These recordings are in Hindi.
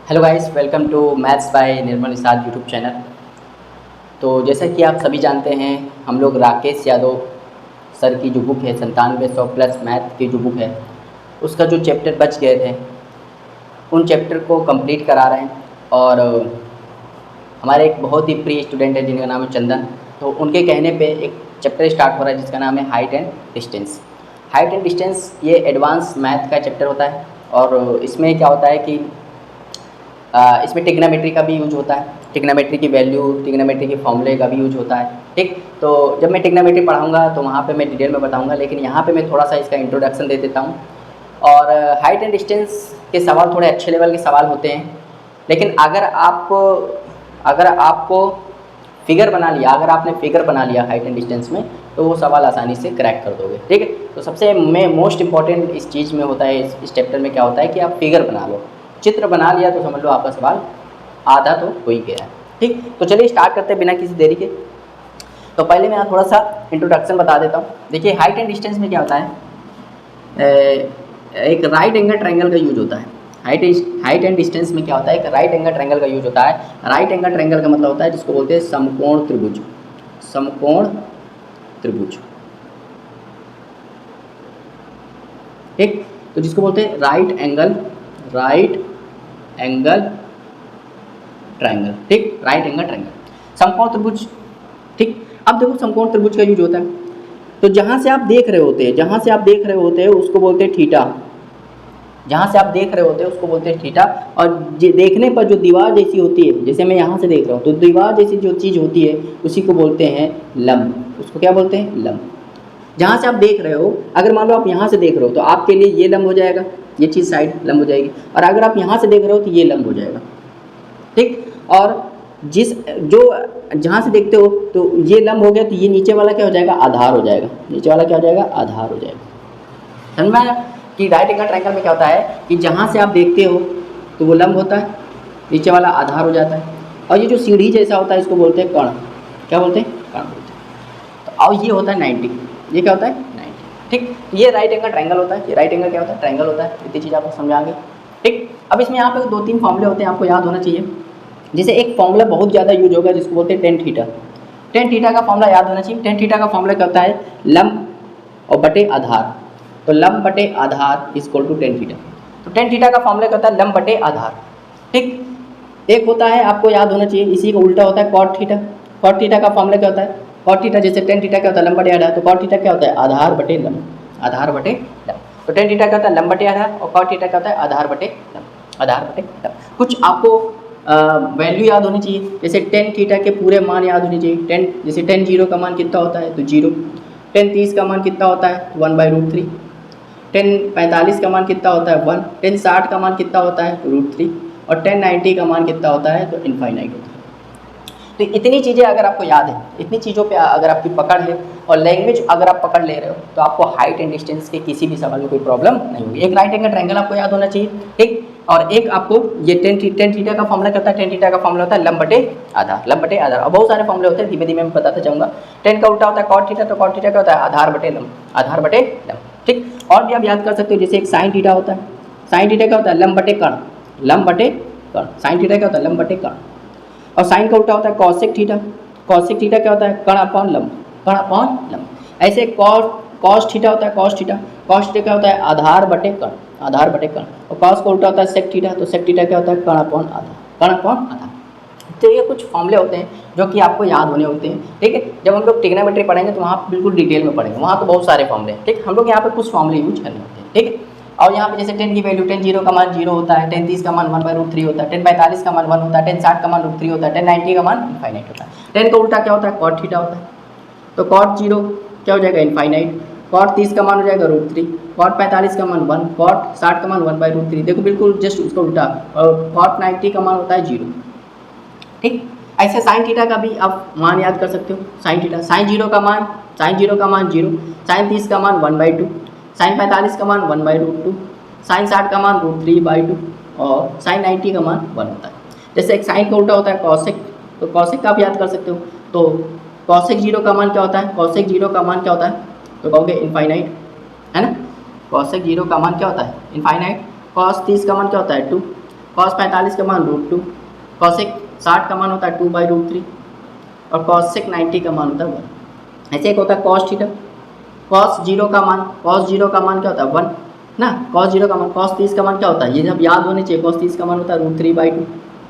Hello guys, welcome to maths by Nirmal Nishad YouTube channel. तो जैसा कि आप सभी जानते हैं, हम लोग राकेश यादव सर की जो बुक है 9700 प्लस मैथ की जो बुक है उसका जो चैप्टर बच गए थे उन चैप्टर को कंप्लीट करा रहे हैं। और हमारे एक बहुत ही प्रिय स्टूडेंट है जिनका नाम है चंदन। तो उनके कहने पे एक चैप्टर स्टार्ट हो रहा है जिसका नाम है height and distance. Height and distance ये एडवांस मैथ का चैप्टर होता है। और इसमें क्या होता है कि इसमें टिग्नामेट्री का भी यूज होता है, टिग्नामेट्री की वैल्यू, टिग्नामेट्री के फॉर्मूले का भी यूज होता है। ठीक, तो जब मैं टिग्नामेट्री पढ़ाऊंगा तो वहाँ पे मैं डिटेल में बताऊंगा, लेकिन यहाँ पे मैं थोड़ा सा इसका इंट्रोडक्शन दे देता हूँ। और हाइट एंड डिस्टेंस के सवाल थोड़े अच्छे लेवल के सवाल होते हैं, लेकिन अगर आपको फिगर बना लिया, अगर आपने फिगर बना लिया हाइट एंड डिस्टेंस में, तो वो सवाल आसानी से क्रैक कर दोगे। ठीक है, तो सबसे मोस्ट इंपॉर्टेंट इस चीज़ में होता है, इस चैप्टर में क्या होता है कि आप फिगर बना लो, चित्र बना लिया तो समझ लो आपका सवाल आधा तो हो ही गया है। ठीक, तो चलिए स्टार्ट करते हैं बिना किसी देरी के। तो पहले मैं थोड़ा सा इंट्रोडक्शन बता देता हूँ। देखिए, हाइट एंड डिस्टेंस में क्या होता है, एक राइट एंगल ट्रायंगल का यूज होता है। हाइट एंड डिस्टेंस में क्या होता है, एक राइट एंगल ट्रायंगल का यूज होता है। राइट एंगल ट्रायंगल का मतलब होता है जिसको बोलते हैं समकोण त्रिभुज। समकोण त्रिभुज, ठीक, तो जिसको बोलते हैं राइट एंगल ट्रायंगल। ठीक, राइट एंगल ट्रायंगल, समकोण त्रिभुज। ठीक, अब देखो समकोण त्रिभुज का यूज होता है तो जहाँ से आप देख रहे होते हैं उसको बोलते हैं थीटा। जहाँ से आप देख रहे होते हैं उसको बोलते हैं थीटा। और देखने पर जो दीवार जैसी होती है, जैसे मैं यहाँ से देख रहा हूँ तो दीवार जैसी जो चीज़ होती है उसी को बोलते हैं लंब। उसको क्या बोलते हैं, लंब। जहाँ से आप देख रहे हो, अगर मान लो आप यहाँ से देख रहे हो तो आपके लिए ये लंब हो जाएगा, ये चीज़ साइड लंब हो जाएगी। और अगर आप यहाँ से देख रहे हो तो ये लंब हो जाएगा। ठीक, और जहाँ से देखते हो तो ये लंब हो गया, तो ये नीचे वाला क्या हो जाएगा, आधार हो जाएगा। नीचे वाला क्या हो जाएगा, आधार हो जाएगा। समझ में आया कि राइट एंगल ट्रायंगल में क्या होता है कि जहाँ से आप देखते हो तो वो लंब होता है, नीचे वाला आधार हो जाता है। और ये जो सीढ़ी जैसा होता है इसको बोलते हैं कर्ण। क्या बोलते हैं, कर्ण बोलते हैं। तो और ये होता है 90। ये क्या होता है, 90। ठीक, ये राइट एंगल ट्रायंगल होता है। ये राइट एंगल क्या होता है, ट्रायंगल होता है। इतनी चीज़ आपको समझाएंगे। ठीक, अब इसमें यहाँ पे 2-3 फॉर्मूले होते हैं, आपको याद होना चाहिए। जैसे एक फॉर्मूला बहुत ज़्यादा यूज होगा जिसको बोलते हैं टेन थीटा। टेन थीटा का फॉर्मूला याद होना चाहिए। टेन थीटा का फॉर्मूला क्या होता है, लंब और बटे आधार। तो लंब बटे आधार is equal to tan theta. तो टेन थीटा का फॉर्मूला क्या होता है, लंब बटे आधार। ठीक, एक होता है, आपको याद होना चाहिए, इसी का उल्टा होता है कॉट थीटा। कॉट थीटा का फॉर्मूला क्या होता है, कॉट थीटा जैसे टेन थीटा क्या होता है, लंब बटे आधार, तो कॉट थीटा क्या होता है, आधार बटे लंब। आधार बटे लंब। तो टेन थीटा क्या होता है, लंब बटे आधार, और कॉट थीटा क्या होता है, आधार बटे लंब। आधार बटे लंब। कुछ आपको वैल्यू याद होनी चाहिए, जैसे टेन थीटा के पूरे मान याद होने चाहिए। टेन, जैसे टेन जीरो का मान कितना होता है, तो जीरो। टेन 30 का मान कितना होता है, 1/√3। टेन 45 का मान कितना होता है, 1। टेन 60 का मान कितना होता है, √3। और टेन 90 का मान कितना होता है, तो इनफाइनाइट होता है। तो इतनी चीज़ें अगर आपको याद है, इतनी चीज़ों पे अगर आपकी पकड़ है और लैंग्वेज अगर आप पकड़ ले रहे हो, तो आपको हाइट एंड डिस्टेंस के किसी भी सवाल में कोई प्रॉब्लम नहीं होगी। एक राइट एंगल ट्रायंगल आपको याद होना चाहिए। ठीक, और एक आपको ये टेन थीटा का फॉर्मूला क्या होता है, टेन थीटा का फॉर्मूला होता है लंब बटे आधार। लंब बटे आधार, और बहुत सारे फॉर्मूले होते हैं, धीमे धीमे मैं बताता जाऊँगा। टेन का उल्टा होता है कॉट थीटा, तो कॉट थीटा क्या होता है, आधार बटे लंब। आधार बटे लंब। ठीक, और भी आप याद कर सकते हो, जैसे एक साइन थीटा होता है। साइन थीटा क्या होता है, लंब बटे कर्ण। लंब बटे कर्ण। साइन थीटा क्या होता है, लंब बटे कर्ण। और साइन का उल्टा होता है कॉसेक थीटा। कॉसेक थीटा क्या होता है, कर्ण अपॉन लंब। कर्ण अपॉन लंब। ऐसे कॉस थीटा होता है, कॉस थीटा। कॉस थीटा क्या होता है, आधार बटे कर्ण। आधार बटे कर्ण। और कॉस का उल्टा होता है सेक थीटा, तो सेक थीटा क्या होता है, कर्ण अपॉन आधार। कर्ण अपॉन आधार। तो ये कुछ फॉर्मूले होते हैं जो कि आपको याद होने होते हैं। ठीक है, जब हम लोग ट्रिग्नोमेट्री पढ़ेंगे तो वहाँ बिल्कुल डिटेल में पढ़ेंगे, वहाँ तो बहुत सारे फॉर्मूले हैं। ठीक, हम लोग यहाँ पे कुछ फॉर्मूले यूज करने होते हैं। ठीक है, और यहाँ पे जैसे टेन की वैल्यू, टेन जीरो का मान जीरो होता है, टेन 30 का मान 1/√3 होता है, टेन 45 का मान 1 होता है, टेन 60 का मान √3 होता है, टेन 90 का मान इनफाइनाइट होता है। टेन का उल्टा क्या होता है, कॉट थीटा होता है। तो कॉट जीरो क्या हो जाएगा, इनफाइनाइट। कॉट 30 का मान हो जाएगा √3। कॉट 45 का मान 1। कॉट 60 का मान 1/√3। देखो बिल्कुल जस्ट उसका उल्टा। और कॉट 90 का मान होता है जीरो। ठीक, ऐसे साइन थीटा का भी आप मान याद कर सकते हो। साइन थीटा, साइन जीरो का मान 0। साइन 30 का मान 1/2। साइन 45 का मान 1/√2। साइन 60 का मान √3/2। और साइन 90 का मान 1 होता है। जैसे एक साइन का उल्टा होता है कॉसेक, तो कॉसेक का आप याद कर सकते हो। तो कॉसेक जीरो का मान क्या होता है, कॉसेक जीरो का मान क्या होता है, तो कहोगे इनफाइनाइट, है ना। कॉसेक जीरो का मान क्या होता है, इनफाइनाइट। कॉस 30 का मान क्या होता है, 2। कॉस 45 का मान √2, कॉसेक 60 का मान होता है 2/√3 और कॉसेक 90 का मान होता है 1। ऐसे एक होता है कॉस थीटा, कॉस 0 का मान क्या होता है 1 ना, कॉस 0 का मान, कॉस 30 का मान क्या होता है, ये सब याद होने चाहिए, कॉस 30 का मान होता है √3/2,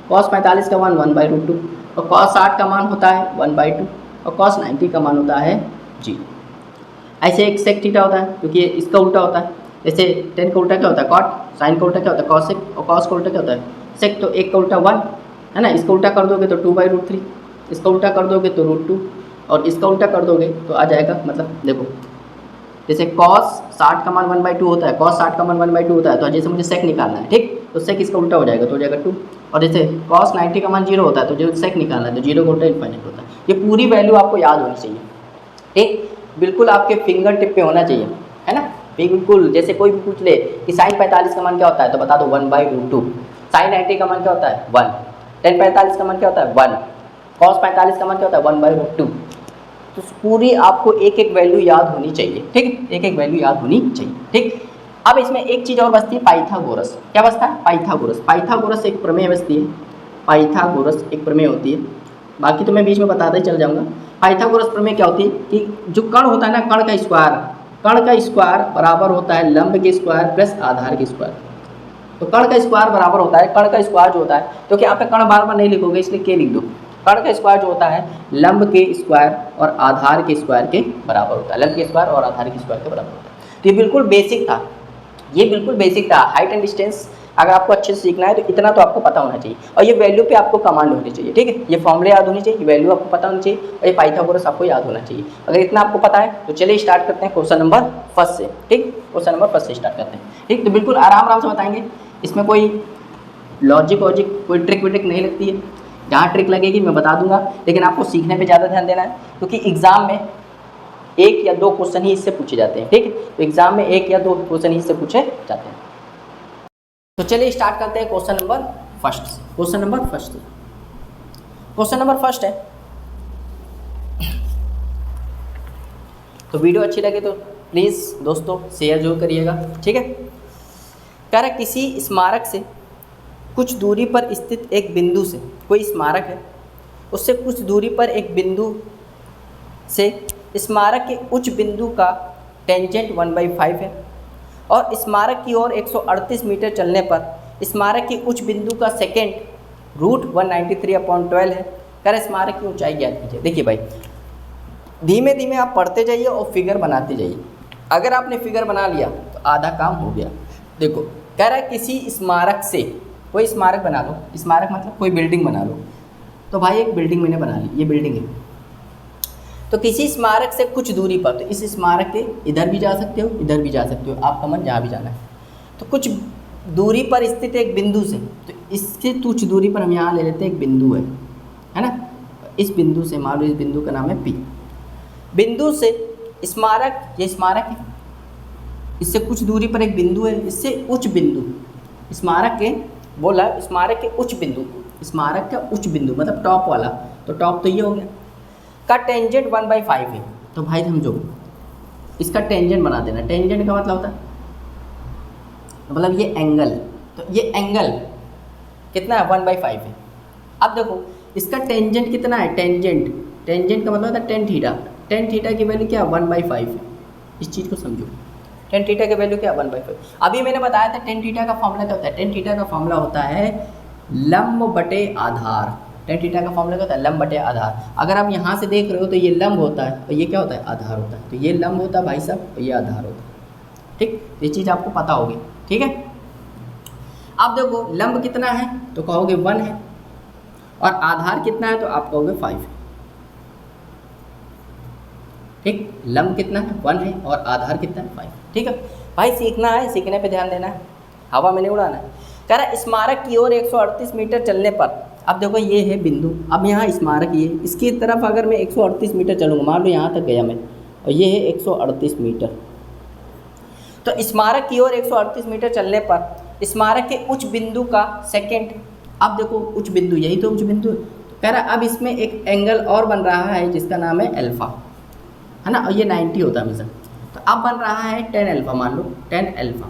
कॉस 45 का मान 1/√2 और कॉस 60 का मान होता है 1/2 और कॉस 90 का मान होता है 0। ऐसे एक सेक थीटा होता है क्योंकि इसका उल्टा होता है, जैसे टेन का उल्टा क्या होता है कॉट, साइन का उल्टा क्या होता है कॉसेक और कॉस का उल्टा क्या होता है सेक, तो एक का उल्टा 1 है ना, इसका उल्टा कर दोगे तो 2/√3, इसका उल्टा कर दोगे तो √2 और इसका उल्टा कर दोगे तो आ जाएगा, मतलब देखो जैसे cos 60 का मान 1/2 होता है, cos 60 का मान 1/2 होता है, तो जैसे मुझे सेक निकालना है, ठीक, तो सेक इसका उल्टा हो जाएगा तो हो जाएगा 2, और जैसे cos 90 का मान 0 होता है तो जो सेक निकालना है तो 0 का उल्टा इन्फाइनाइट होता है। ये पूरी वैल्यू आपको याद होनी चाहिए, ठीक, बिल्कुल आपके फिंगर टिप पे होना चाहिए, है ना, बिल्कुल। जैसे कोई भी पूछ ले कि साइन 45 का मान क्या होता है तो बता दो 1/√2, साइन 90 का मान क्या होता है 1, टेन 45 का मान क्या होता है 1, cos 45 का मान क्या होता है 1/√2। तो पूरी आपको एक एक वैल्यू याद होनी चाहिए, ठीक, एक एक वैल्यू याद होनी चाहिए, ठीक। अब इसमें एक चीज़ और बचती है पाइथागोरस, क्या बचता है पाइथागोरस, पाइथागोरस एक प्रमेय बचती है, पाइथागोरस एक प्रमेय होती है, बाकी तो मैं बीच में बताते ही चल जाऊंगा। पाइथागोरस प्रमेय क्या होती है कि जो कण होता है ना, कण का स्क्वायर बराबर होता है लंब के स्क्वायर प्लस आधार के स्क्वायर। तो कण का स्क्वायर बराबर होता है, कण का स्क्वायर जो होता है, क्योंकि यहाँ पे कण बार बार नहीं लिखोगे इसलिए के लिख दो, कण का स्क्वायर जो होता है लंब के स्क्वायर और आधार के स्क्वायर के बराबर होता है, लंब के स्क्वायर और आधार के स्क्वायर के बराबर होता है। तो ये बिल्कुल बेसिक था, ये बिल्कुल बेसिक था। हाइट एंड डिस्टेंस अगर आपको अच्छे से सीखना है तो इतना तो आपको पता होना चाहिए, और ये वैल्यू पे आपको कमांड होनी चाहिए, ठीक है, ये फॉर्मूले याद होनी चाहिए, वैल्यू आपको पता होनी चाहिए और ये पाइथागोरस आपको याद होना चाहिए। अगर इतना आपको पता है तो चलिए स्टार्ट करते हैं क्वेश्चन नंबर फर्स्ट से, ठीक, क्वेश्चन नंबर फर्स्ट से स्टार्ट करते हैं, ठीक। तो बिल्कुल आराम आराम से बताएंगे, इसमें कोई लॉजिक कोई ट्रिक विट्रिक नहीं लगती है, जहाँ ट्रिक लगेगी मैं बता दूंगा, लेकिन आपको सीखने पे ज़्यादा ध्यान देना है, क्योंकि एग्जाम में 1 या 2 क्वेश्चन ही इससे पूछे जाते हैं, ठीक, तो एग्जाम में 1 या 2 क्वेश्चन ही इससे पूछे जाते हैं। तो चलिए स्टार्ट करते हैं क्वेश्चन नंबर फर्स्ट से। क्वेश्चन नंबर फर्स्ट है, तो वीडियो अच्छी लगे तो प्लीज़ दोस्तों शेयर जरूर करिएगा, ठीक है। कह रहा किसी स्मारक से कुछ दूरी पर स्थित एक बिंदु से, कोई स्मारक है, उससे कुछ दूरी पर एक बिंदु से स्मारक के उच्च बिंदु का टेंजेंट 1/5 है और स्मारक की ओर 138 मीटर चलने पर स्मारक के उच्च बिंदु का सेकेंड √193/12 है। कह रहे स्मारक की ऊंचाई ज्ञात कीजिए। देखिए भाई, धीमे धीमे आप पढ़ते जाइए और फिगर बनाते जाइए। अगर आपने फिगर बना लिया तो आधा काम हो गया। देखो कह रहा है किसी स्मारक से, कोई स्मारक बना लो, स्मारक मतलब कोई बिल्डिंग बना लो। तो भाई एक बिल्डिंग मैंने बना ली, ये बिल्डिंग है। तो किसी स्मारक से कुछ दूरी पर, तो इस स्मारक के इधर भी जा सकते हो, इधर भी जा सकते हो, आपका मन जहाँ भी जाना है। तो कुछ दूरी पर स्थित एक बिंदु से, तो इससे कुछ दूरी पर हम यहाँ ले लेते हैं एक बिंदु है ना। इस बिंदु से, मान लो इस बिंदु का नाम है P। बिंदु से स्मारक, ये स्मारक है, इससे कुछ दूरी पर एक बिंदु है, इससे उच्च बिंदु, स्मारक के बोला, स्मारक के उच्च बिंदु, स्मारक का उच्च बिंदु मतलब टॉप वाला, तो टॉप तो ये हो गया, का टेंजेंट 1/5 है। तो भाई समझो इसका टेंजेंट बना देना। टेंजेंट का मतलब होता है, मतलब ये एंगल, तो ये एंगल कितना है 1/5 है। अब देखो इसका टेंजेंट कितना है, टेंजेंट का मतलब होता है टेन थीटा। टेन थीटा की वैल्यू क्या है 1/5 है। इस चीज़ को समझो, टेन थीटा की वैल्यू क्या है 1/5। अभी मैंने बताया था टेन थीटा का फॉर्मूला क्या होता है। टेन थीटा का फॉर्मूला होता है लंब बटे आधार। टेन थीटा का फॉर्मूला क्या होता है, लंब बटे आधार। अगर आप यहाँ से देख रहे हो तो ये लंब होता है और ये क्या होता है, आधार होता है। तो ये लंब होता है भाई साहब और ये आधार होता है, ठीक। ये चीज़ आपको पता होगी, ठीक है। अब देखो लंब कितना है तो कहोगे 1 है, और आधार कितना है तो आप कहोगे 5 है, ठीक। लंब कितना है 1 है और आधार कितना है 5, ठीक है। भाई सीखना है, सीखने पे ध्यान देना है, हवा में नहीं उड़ाना है। कह रहा स्मारक की ओर 138 मीटर चलने पर, अब देखो ये है बिंदु, अब यहाँ स्मारक ये, इसकी तरफ अगर मैं 138 मीटर चलूँगा, मान लो यहाँ तक गया मैं, और ये है 138 मीटर। तो स्मारक की ओर 138 मीटर चलने पर स्मारक के उच्च बिंदु का सेकेंड, अब देखो उच्च बिंदु, यही तो उच्च बिंदु है। तो कह रहा अब इसमें एक एंगल और बन रहा है जिसका नाम है अल्फा, है ना, और ये 90 होता है हमेशा। तो अब बन रहा है 10 अल्फा, मान लो 10 अल्फा।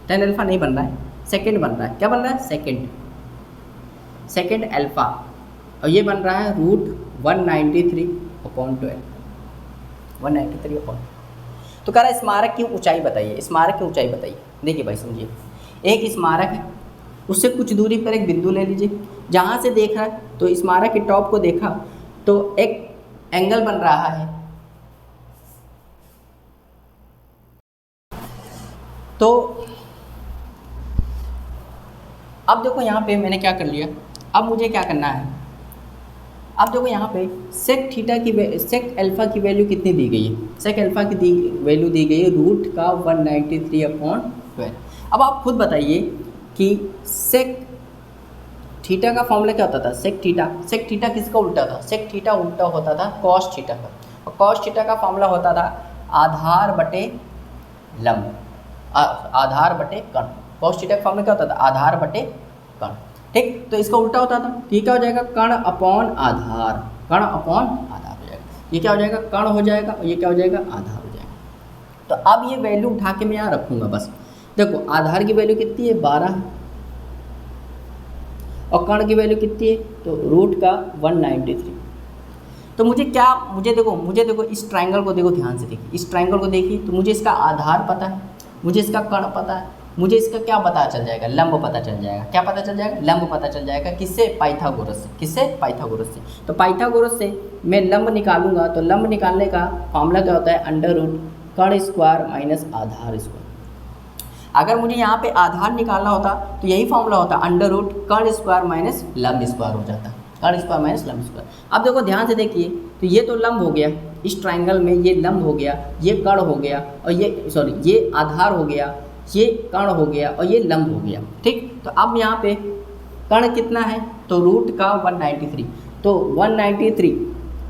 10 अल्फा नहीं बन रहा है, सेकेंड बन रहा है। क्या बन रहा है, सेकेंड, सेकेंड अल्फ़ा, और ये बन रहा है √193/12, 193/12। तो कह रहा है स्मारक की ऊंचाई बताइए, स्मारक की ऊंचाई बताइए। देखिए भाई समझिए, एक स्मारक है, उससे कुछ दूरी पर एक बिंदु ले लीजिए, जहाँ से देख रहा है तो स्मारक के टॉप को देखा तो एक एंगल बन रहा है। तो अब देखो यहाँ पे मैंने क्या कर लिया, अब मुझे क्या करना है, अब देखो यहाँ पे सेक थीटा की सेक अल्फ़ा की वैल्यू कितनी दी गई है, सेक अल्फ़ा की वैल्यू दी गई है √193/12। अब आप खुद बताइए कि सेक थीटा का फॉर्मूला क्या होता था, सेक थीटा किसका उल्टा था, सेक थीटा उल्टा होता था कॉस थीटा का, और कॉस थीटा का फॉर्मूला होता था आधार बटे लंब, आधार बटे कर्ण। कॉस थीटा का फॉर्मूला क्या होता था, आधार बटे कर्ण, ठीक। तो इसका उल्टा होता था, तो ये क्या हो जाएगा, कर्ण अपॉन आधार, कर्ण अपॉन आधार हो जाएगा, ये क्या हो जाएगा, कर्ण हो जाएगा, और ये क्या हो जाएगा, आधार हो जाएगा। तो अब ये वैल्यू उठा के मैं यहाँ रखूँगा बस। देखो आधार की वैल्यू कितनी है, 12 है, और कर्ण की वैल्यू कितनी है, तो √193। तो मुझे देखो इस ट्रायंगल को देखो ध्यान से देखिए, इस ट्रायंगल को देखिए, तो मुझे इसका आधार पता है, मुझे इसका कर्ण पता है, मुझे इसका क्या पता चल जाएगा, लंब पता चल जाएगा। क्या पता चल जाएगा, लंब पता चल जाएगा। किससे, पाइथागोरस से। किससे, पाइथागोरस से। तो पाइथागोरस से मैं लंब निकालूंगा, तो लंब निकालने का फॉर्मूला क्या होता है, √ कर्ण स्क्वायर माइनस आधार स्क्वायर। अगर मुझे यहाँ पे आधार निकालना होता तो यही फॉर्मूला होता, √ कर्ण स्क्वायर माइनस लंब स्क्वायर हो जाता, कर्ण स्क्वायर माइनस लंब स्क्वायर। अब देखो ध्यान से देखिए, तो ये तो लंब हो गया, इस ट्रायंगल में ये लंब हो गया, ये कर्ण हो गया, और ये आधार हो गया, ये कर्ण हो गया, और ये लंब हो गया, ठीक। तो अब यहाँ पे कर्ण कितना है, तो √193, तो 193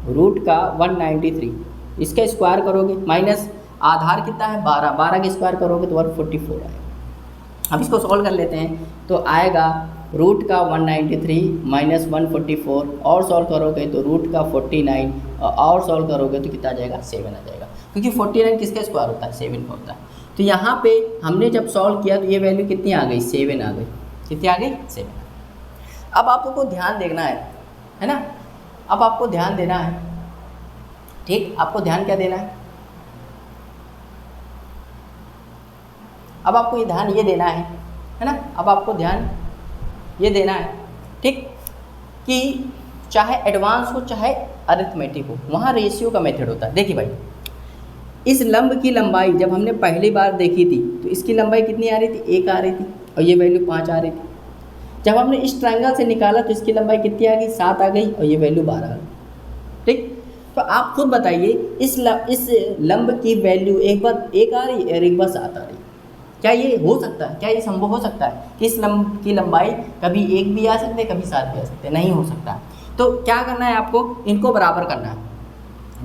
√193 इसका स्क्वायर करोगे, माइनस आधार कितना है 12, 12 का स्क्वायर करोगे तो 144 आएगा। अब इसको सॉल्व कर लेते हैं, तो आएगा √193 माइनस 144, और सॉल्व करोगे तो √49, और सॉल्व करोगे तो कितना आ जाएगा, 7 आ जाएगा, क्योंकि 49 किसका स्क्वायर होता है, 7 का होता है। तो यहाँ पे हमने जब सॉल्व किया तो ये वैल्यू कितनी आ गई, 7 आ गई। कितनी आ गई, 7। अब आपको ध्यान देना है ना, अब आपको ध्यान देना है, ठीक। आपको ध्यान क्या देना है, अब आपको ये ध्यान ये देना है ना, अब आपको ध्यान ये देना है, ठीक, कि चाहे एडवांस हो चाहे अरिथमेटिक हो, वहाँ रेशियो का मेथड होता है। देखिए भाई, इस लंब की लंबाई जब हमने पहली बार देखी थी तो इसकी लंबाई कितनी आ रही थी, 1 आ रही थी, और ये वैल्यू 5 आ रही थी। जब हमने इस ट्रायंगल से निकाला तो इसकी लंबाई कितनी आ गई, 7 आ गई, और ये वैल्यू 12 आ गई, ठीक। तो आप खुद बताइए, इस लंब की वैल्यू एक बार 1 आ रही है और एक बार 7 आ रही है, क्या ये हो सकता है, क्या ये संभव हो सकता है कि इस लंब की लंबाई कभी 1 भी आ सकते, कभी 7 भी आ सकते, नहीं हो सकता। तो क्या करना है आपको, इनको बराबर करना है,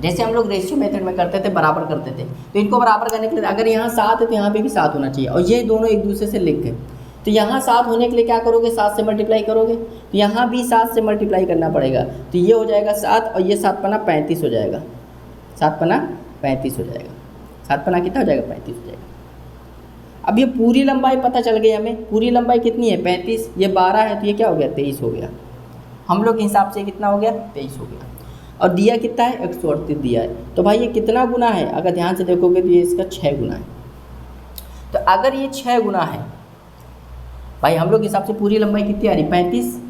जैसे हम लोग रेशियो मेथड में करते थे, बराबर करते थे। तो इनको बराबर करने के लिए अगर यहाँ 7 है तो यहाँ पे भी 7 होना चाहिए, और ये दोनों एक दूसरे से लिंक है। तो यहाँ 7 होने के लिए क्या करोगे, 7 से मल्टीप्लाई करोगे, तो यहाँ भी 7 से मल्टीप्लाई करना पड़ेगा, तो ये हो जाएगा 7, और ये 7 पन्ना 35 हो जाएगा, 7 पन्ना 35 हो जाएगा, 7 पन्ना कितना हो जाएगा, 35 हो जाएगा। अब ये पूरी लंबाई पता चल गई हमें, पूरी लंबाई कितनी है 35, ये 12 है, तो ये क्या हो गया 23 हो गया, हम लोग के हिसाब से कितना हो गया 23 हो गया। और दिया कितना है 138 दिया है। तो भाई ये कितना गुना है, अगर ध्यान से देखोगे तो ये इसका 6 गुना है। तो अगर ये 6 गुना है भाई, हम लोग के हिसाब से पूरी लंबाई कितनी आ रही 35,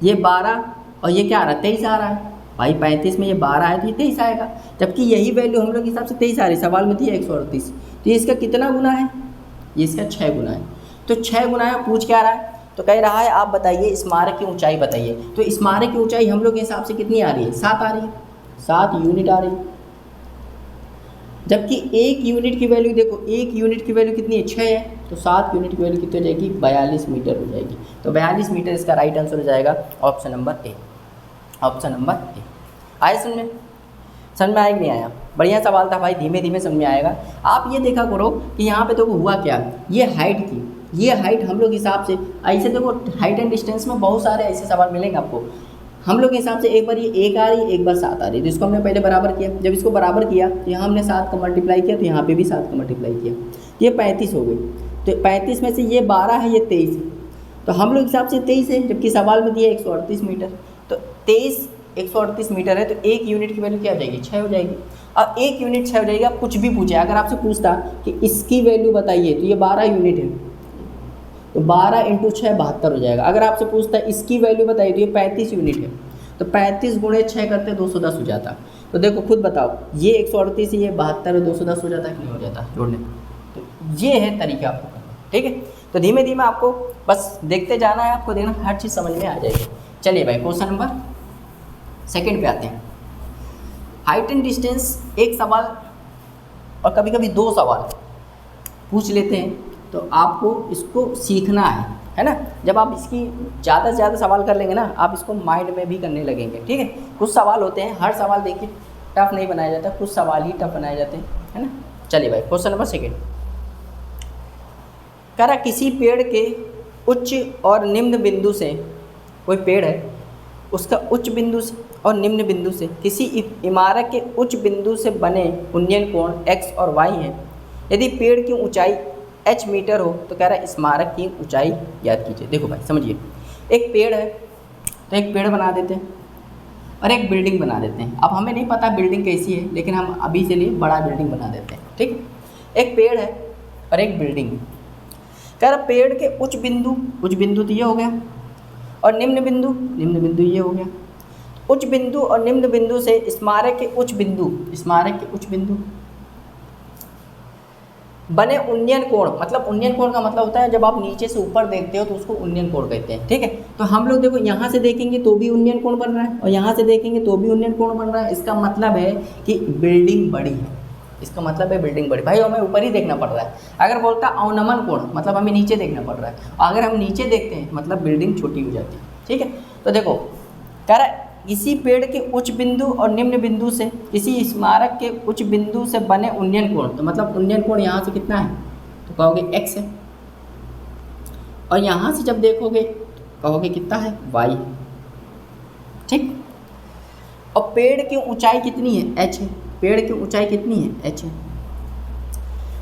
ये 12, और ये क्या आ रहा है 23 आ रहा है। भाई 35 में ये 12 है तो ये 23 आएगा, जबकि यही वैल्यू हम लोग के हिसाब से 23 आ रही, सवाल में थी 138। तो ये इसका कितना गुना है, ये इसका 6 गुना है। तो 6 गुना है, पूछ क्या रहा है, तो कह रहा है आप बताइए स्मारक की ऊंचाई बताइए। तो स्मारक की ऊंचाई हम लोग के हिसाब से कितनी आ रही है, 7 आ रही है, 7 यूनिट आ रही है, जबकि 1 यूनिट की वैल्यू देखो, 1 यूनिट की वैल्यू कितनी है 6 है, तो 7 यूनिट की वैल्यू कितनी हो जाएगी 42 मीटर हो जाएगी। तो 42 मीटर इसका राइट आंसर हो जाएगा, option number A, option number A. आया समझ में, समझ में आया कि नहीं आया, बढ़िया सवाल था भाई, धीमे धीमे समझ में आएगा। आप ये देखा करो कि यहाँ पे देखो हुआ क्या, ये हाइट थी, ये हाइट हम लोग हिसाब से ऐसे देखो, हाइट एंड डिस्टेंस में बहुत सारे ऐसे सवाल मिलेंगे आपको। हम लोग के हिसाब से एक बार ये 1 आ रही है, एक बार 7 आ रही है, तो इसको हमने पहले बराबर किया। जब इसको बराबर किया तो यहाँ हमने 7 का मल्टीप्लाई किया, तो यहाँ पे भी 7 का मल्टीप्लाई किया, तो ये 35 हो गई। तो 35 में से ये 12 है, ये 23 है, तो हम लोग हिसाब से 23 है, जबकि सवाल में दिया 138 मीटर। तो 23 138 मीटर है, तो 1 यूनिट की वैल्यू क्या हो जाएगी, 6 हो जाएगी। अब 1 यूनिट 6 हो जाएगी। आप कुछ भी पूछे, अगर आपसे पूछता कि इसकी वैल्यू बताइए, तो ये 12 यूनिट है, तो 12 इंटू 6 72 हो जाएगा। अगर आपसे पूछता है इसकी वैल्यू बताइए, तो ये 35 यूनिट है, तो 35 गुणे 6 करते 210 हो जाता। तो देखो खुद बताओ, ये 138 ये 72 210 हो जाता है कि नहीं हो जाता जोड़ने। तो ये है तरीका आपको करना, ठीक है। तो धीमे धीमे आपको बस देखते जाना है, आपको देखना हर चीज़ समझ में आ जाएगी। चलिए भाई क्वेश्चन नंबर सेकंड पे आते हैं। हाइट एंड डिस्टेंस एक सवाल और कभी कभी 2 सवाल पूछ लेते हैं, तो आपको इसको सीखना है ना। जब आप इसकी ज़्यादा से ज़्यादा सवाल कर लेंगे ना, आप इसको माइंड में भी करने लगेंगे, ठीक है। कुछ सवाल होते हैं, हर सवाल देखिए टफ नहीं बनाया जाता, कुछ सवाल ही टफ बनाए जाते हैं, है ना। चलिए भाई क्वेश्चन नंबर सेकंड। कह रहा किसी पेड़ के उच्च और निम्न बिंदु से, कोई पेड़ है उसका उच्च बिंदु से और निम्न बिंदु से किसी इमारत के उच्च बिंदु से बने उन्नयन कोण x और y हैं। यदि पेड़ की ऊंचाई h मीटर हो, तो कह रहा है स्मारक की ऊंचाई याद कीजिए। देखो भाई समझिए, एक पेड़ है, तो एक पेड़ बना देते हैं और एक बिल्डिंग बना देते हैं। अब हमें नहीं पता बिल्डिंग कैसी है, लेकिन हम अभी से लिए बड़ा बिल्डिंग बना देते हैं, ठीक है। एक पेड़ है और एक बिल्डिंग। कह रहा पेड़ के उच्च बिंदु तो ये हो गया, और निम्न बिंदु ये हो गया। उच्च बिंदु और निम्न बिंदु से स्मारक के उच्च बिंदु बने उन्नयन कोण। मतलब उन्नयन कोण का मतलब होता है जब आप नीचे से ऊपर देखते हो तो उसको उन्नयन कोण कहते हैं, ठीक है। तो हम लोग देखो यहाँ से देखेंगे तो भी उन्नयन कोण बन रहा है, और यहाँ से देखेंगे तो भी उन्नयन कोण बन रहा है। इसका मतलब है कि बिल्डिंग बड़ी है, इसका मतलब है बिल्डिंग बड़ी। भाई हमें ऊपर ही देखना पड़ रहा है। अगर बोलता अवनमन कोण, मतलब हमें नीचे देखना पड़ रहा है, और अगर हम नीचे देखते हैं मतलब बिल्डिंग छोटी हो जाती है, ठीक है। तो देखो कह रहा है किसी पेड़ के उच्च बिंदु और निम्न बिंदु से किसी स्मारक के उच्च बिंदु से बने उन्नयन कोण। तो मतलब उन्नयन कोण यहाँ से कितना है, तो कहोगे x है, और यहाँ से जब देखोगे कहोगे कितना है, y, ठीक। और पेड़ की ऊंचाई कितनी है, h है। पेड़ की ऊंचाई कितनी है, h है।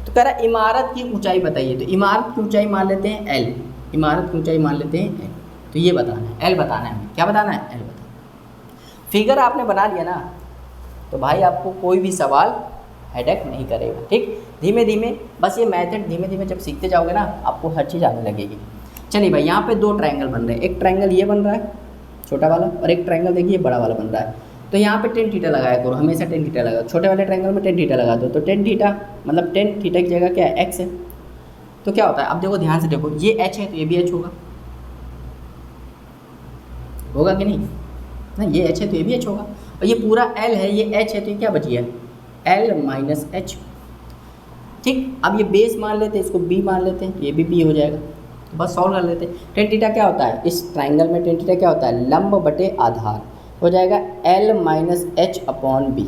तो कह रहा है इमारत की ऊंचाई बताइए। तो इमारत की ऊंचाई मान लेते हैं l, इमारत की ऊंचाई मान लेते हैं l। तो ये बताना है, l बताना है हमें। क्या बताना है, l बताना। फिगर आपने बना लिया ना, तो भाई आपको कोई भी सवाल हेडेक नहीं करेगा, ठीक। धीमे धीमे बस ये मेथड धीमे धीमे जब सीखते जाओगे ना, आपको हर चीज़ आने लगेगी। चलिए भाई यहाँ पे 2 ट्रायंगल बन रहे हैं। एक ट्रायंगल ये बन रहा है छोटा वाला, और एक ट्रायंगल देखिए बड़ा वाला बन रहा है। तो यहाँ पे टेन थीटा लगाया करो, हमेशा टेन थीटा लगाओ। छोटे वाले ट्रायंगल में टेन थीटा लगा दो, तो टेन थीटा मतलब टेन थीटा की जगह क्या है, एक्स है। तो क्या होता है, अब देखो ध्यान से देखो, ये एच है तो ये भी एच होगा कि नहीं ना, ये एच है तो ये भी एच होगा, और ये पूरा एल है, ये एच है, तो ये क्या बच गया, एल माइनस एच, ठीक। अब ये बेस मान लेते हैं, इसको बी मान लेते हैं, ये भी बी हो जाएगा। तो बस सॉल्व कर लेते हैं। टेन थीटा क्या होता है, इस ट्राइंगल में टेन थीटा क्या होता है, लंब बटे आधार, हो जाएगा L minus H upon B.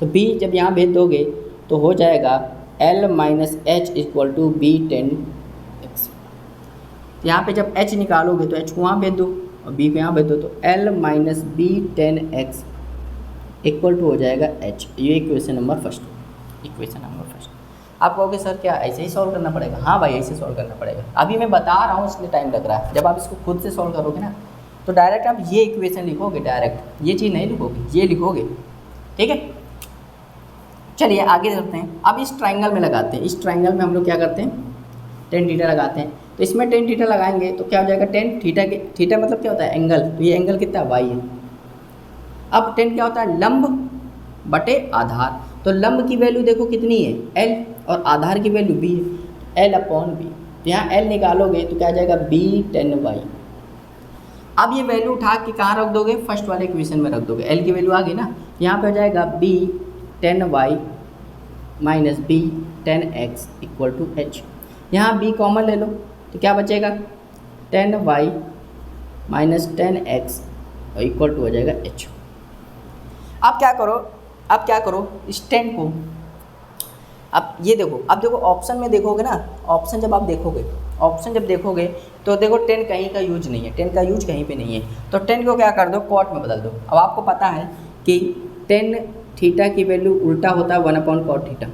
तो बी जब यहाँ भेज दोगे तो हो जाएगा L minus H equal to B tan X. यहाँ पर जब एच निकालोगे तो एच को वहाँ भेज दो और बी को यहाँ भेज दो, तो L minus B tan X equal to हो जाएगा एच। ये इक्वेशन नंबर फर्स्ट। आप कहोगे सर क्या ऐसे ही सॉल्व करना पड़ेगा? हाँ भाई ऐसे सॉल्व करना पड़ेगा। अभी मैं बता रहा हूँ इसलिए टाइम लग रहा है। जब आप इसको खुद से सॉल्व करोगे ना, तो डायरेक्ट आप ये इक्वेशन लिखोगे, डायरेक्ट ये चीज़ नहीं लिखोगे, ये लिखोगे, ठीक है। चलिए आगे चलते हैं। अब इस ट्राइंगल में लगाते हैं। इस ट्राइंगल में हम लोग क्या करते हैं, टेन थीटा लगाते हैं। तो इसमें टेन थीटा लगाएंगे तो क्या हो जाएगा, टेन थीटा के, थीटा मतलब क्या होता है, एंगल। तो ये एंगल कितना, वाई है। अब टेन क्या होता है, लंब बटे आधार। तो लंब की वैल्यू देखो कितनी है, एल, और आधार की वैल्यू बी है, एल अपॉन बी। तो यहाँ एल निकालोगे तो क्या आ जाएगा, बी टेन वाई। अब ये वैल्यू उठा के कहाँ रख दोगे, फर्स्ट वाले इक्वेशन में रख दोगे। एल की वैल्यू आ गई ना, यहाँ पे हो जाएगा B tan Y minus B tan X equal to H. यहाँ बी कॉमन ले लो तो क्या बचेगा, tan Y minus tan X equal to हो जाएगा एच। अब क्या करो इस टेन को, अब ये देखो, अब देखो ऑप्शन में देखोगे ना, ऑप्शन जब देखोगे तो देखो टेन कहीं का यूज नहीं है, टेन का यूज कहीं पे नहीं है। तो टेन को क्या कर दो, कॉट में बदल दो। अब आपको पता है कि टेन थीटा की वैल्यू उल्टा होता है 1/cot थीटा।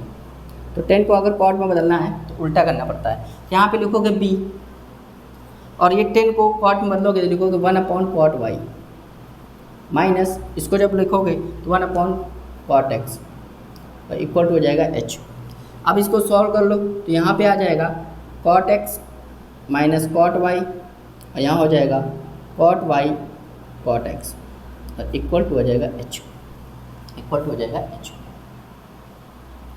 तो टेन को अगर कॉट में बदलना है तो उल्टा करना पड़ता है। यहाँ पे लिखोगे बी, और ये 10 को कॉट में बदलोगे तो लिखोगे 1/cot y माइनस इसको जब लिखोगे तो 1/cot x इक्वल टू हो जाएगा h। अब इसको सॉल्व कर लो तो यहाँ पे आ जाएगा cot x minus cot y और यहाँ हो जाएगा cot y cot x और इक्वल टू हो जाएगा h, इक्वल टू हो जाएगा h।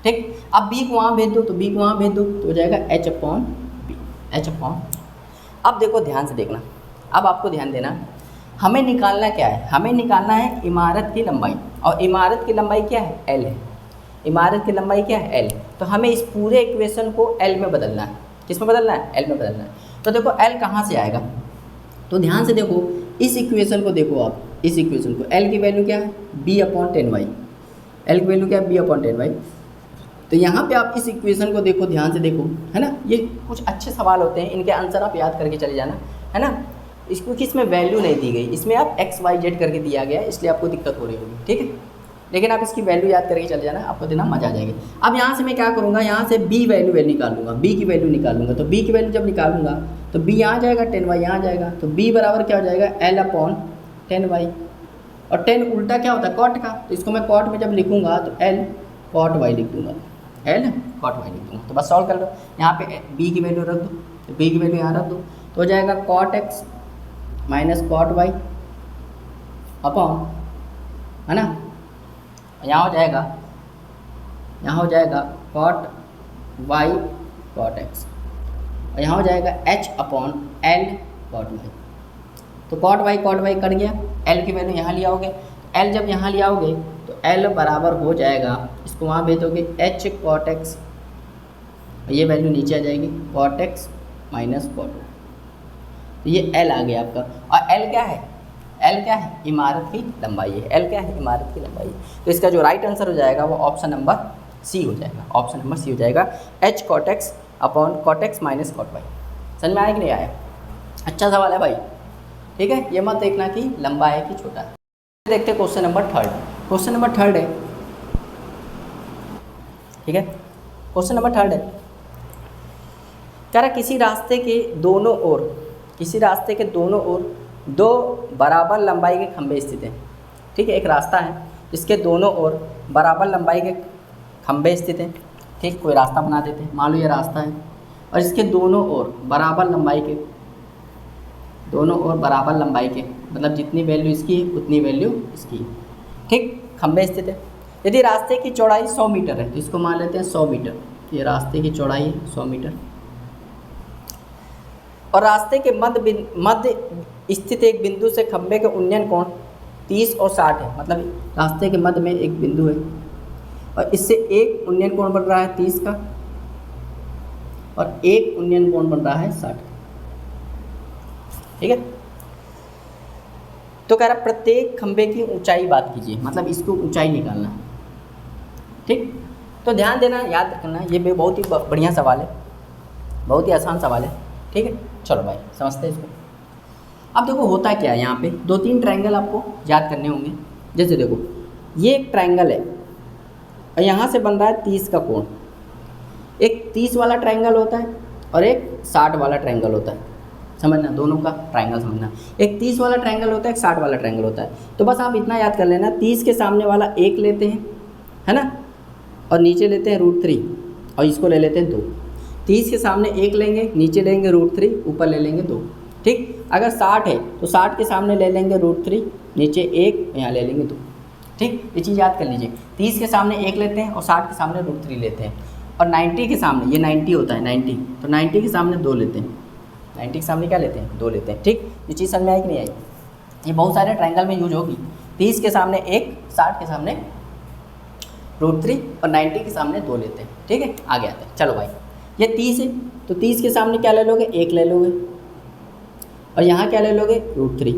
ठीक, अब b को वहाँ भेज दो तो b को वहाँ भेज दो तो हो जाएगा h/b, h/। अब देखो ध्यान से देखना, अब आपको ध्यान देना, हमें निकालना क्या है, हमें निकालना है इमारत की लंबाई, और इमारत की लंबाई क्या है, L है। इमारत की लंबाई क्या है, L। तो हमें इस पूरे इक्वेशन को L में बदलना है। किस में बदलना है, L में बदलना है। तो देखो L कहाँ से आएगा, तो ध्यान से देखो इस इक्वेशन को देखो आप, इस इक्वेशन को L की वैल्यू क्या है, b/10y। L की वैल्यू क्या है, b/10y। तो यहाँ पे आप इस इक्वेशन को देखो, ध्यान से देखो, है ना। ये कुछ अच्छे सवाल होते हैं, इनके आंसर आप याद करके चले जाना, है ना। इसको कि इसमें वैल्यू नहीं दी गई, इसमें आप x y z करके दिया गया है, इसलिए आपको दिक्कत हो रही होगी, ठीक है। लेकिन आप इसकी वैल्यू याद करके चले जाना, आपको देना मजा आ जाएगी। अब यहाँ से मैं क्या करूँगा, यहाँ से b वैल्यू निकालूंगा, b की वैल्यू निकालूंगा। तो b की वैल्यू जब निकालूंगा तो b यहाँ जाएगा, 10y यहाँ जाएगा, तो b बराबर क्या हो जाएगा, L/10y। और 10 उल्टा क्या होता है, कॉट का, तो इसको मैं कॉट में जब लिखूँगा तो L cot y लिख दूँगा, L cot y लिख दूँगा। तो बस सॉल्व कर लो, यहाँ पे b की वैल्यू रख दो, तो b की वैल्यू यहाँ रख दो, तो हो जाएगा cot x minus cot y upon, है ना, यहाँ हो जाएगा, यहाँ हो जाएगा cot y cot x, और यहाँ हो जाएगा h/L cot y। तो cot y कट गया, L की वैल्यू यहाँ ले आओगे, L जब यहाँ ले आओगे तो L बराबर हो जाएगा, इसको वहाँ भेजोगे h cot x, ये वैल्यू नीचे आ जाएगी cot x minus cot y। तो ये L आ गया आपका, और L क्या है, L क्या है, इमारत की लंबाई है। L क्या है, इमारत की लंबाई है। तो इसका जो राइट आंसर हो जाएगा वो ऑप्शन नंबर C हो जाएगा, ऑप्शन नंबर C हो जाएगा, h cot x upon cot x minus cot y। समझ में आया कि नहीं आया, अच्छा सवाल है भाई, ठीक है। ये मत देखना कि लंबा है कि छोटा है। देखते हैं क्वेश्चन नंबर 3। क्वेश्चन नंबर 3 है, ठीक है। क्वेश्चन नंबर 3 है, कह रहा किसी रास्ते के दोनों ओर, किसी रास्ते के दोनों ओर 2 बराबर लंबाई के खंभे स्थित हैं, ठीक है। एक रास्ता है जिसके दोनों ओर बराबर लंबाई के खंभे स्थित हैं, ठीक। कोई रास्ता बना देते हैं, मान लो ये रास्ता है, और इसके दोनों ओर बराबर लंबाई के, दोनों ओर बराबर लंबाई के, मतलब जितनी वैल्यू इसकी है उतनी वैल्यू इसकी है, ठीक। खंभे स्थित है। यदि रास्ते की चौड़ाई 100 मीटर है तो इसको मान लेते हैं 100 मीटर, ये रास्ते की चौड़ाई है 100 मीटर, और रास्ते के मध्य स्थित एक बिंदु से खंभे के उन्नयन कोण 30 और 60 है। मतलब रास्ते के मध्य में एक बिंदु है और इससे एक उन्नयन कोण बन रहा है 30 का, और एक उन्नयन कोण बन रहा है 60, ठीक है। तो कह रहा प्रत्येक खंभे की ऊंचाई बात कीजिए, मतलब इसको ऊंचाई निकालना है, ठीक। तो ध्यान देना, याद रखना, ये भी बहुत ही बढ़िया सवाल है, बहुत ही आसान सवाल है, ठीक है। चलो भाई समझते हैं इसको। अब देखो होता क्या है, यहाँ पे 2-3 ट्रायंगल आपको याद करने होंगे। जैसे देखो ये एक ट्रायंगल है और यहाँ से बन रहा है 30 का कोण, एक 30 वाला ट्रायंगल होता है और एक 60 वाला ट्रायंगल होता है, समझना, दोनों का ट्रायंगल समझना। एक 30 वाला ट्रायंगल होता है, एक 60 वाला ट्रायंगल होता है। तो बस आप इतना याद कर लेना, 30 के सामने वाला 1 लेते हैं, है ना, और नीचे लेते हैं √3 और इसको ले लेते हैं 2। 30 के सामने 1 लेंगे, नीचे लेंगे √3, ऊपर ले लेंगे 2, ठीक। अगर 60 है तो 60 के सामने ले लेंगे √3, नीचे 1, यहाँ ले लेंगे 2, ठीक। ये चीज़ याद कर लीजिए, 30 के सामने 1 लेते हैं और 60 के सामने √3 लेते हैं, और 90 के सामने, ये 90 होता है 90, तो 90 के सामने 2 लेते हैं, 90 के सामने क्या लेते हैं, 2 लेते हैं, ठीक। ये चीज़ समझ में आई कि नहीं आई, ये बहुत सारे ट्रायंगल में यूज होगी। 30 के सामने 1, 60 के सामने √3 और 90 के सामने 2 लेते हैं, ठीक है। आगे आते हैं, चलो भाई ये 30 है तो 30 के सामने क्या ले लोगे, 1 ले लोगे, और यहाँ क्या ले लोगे, √3।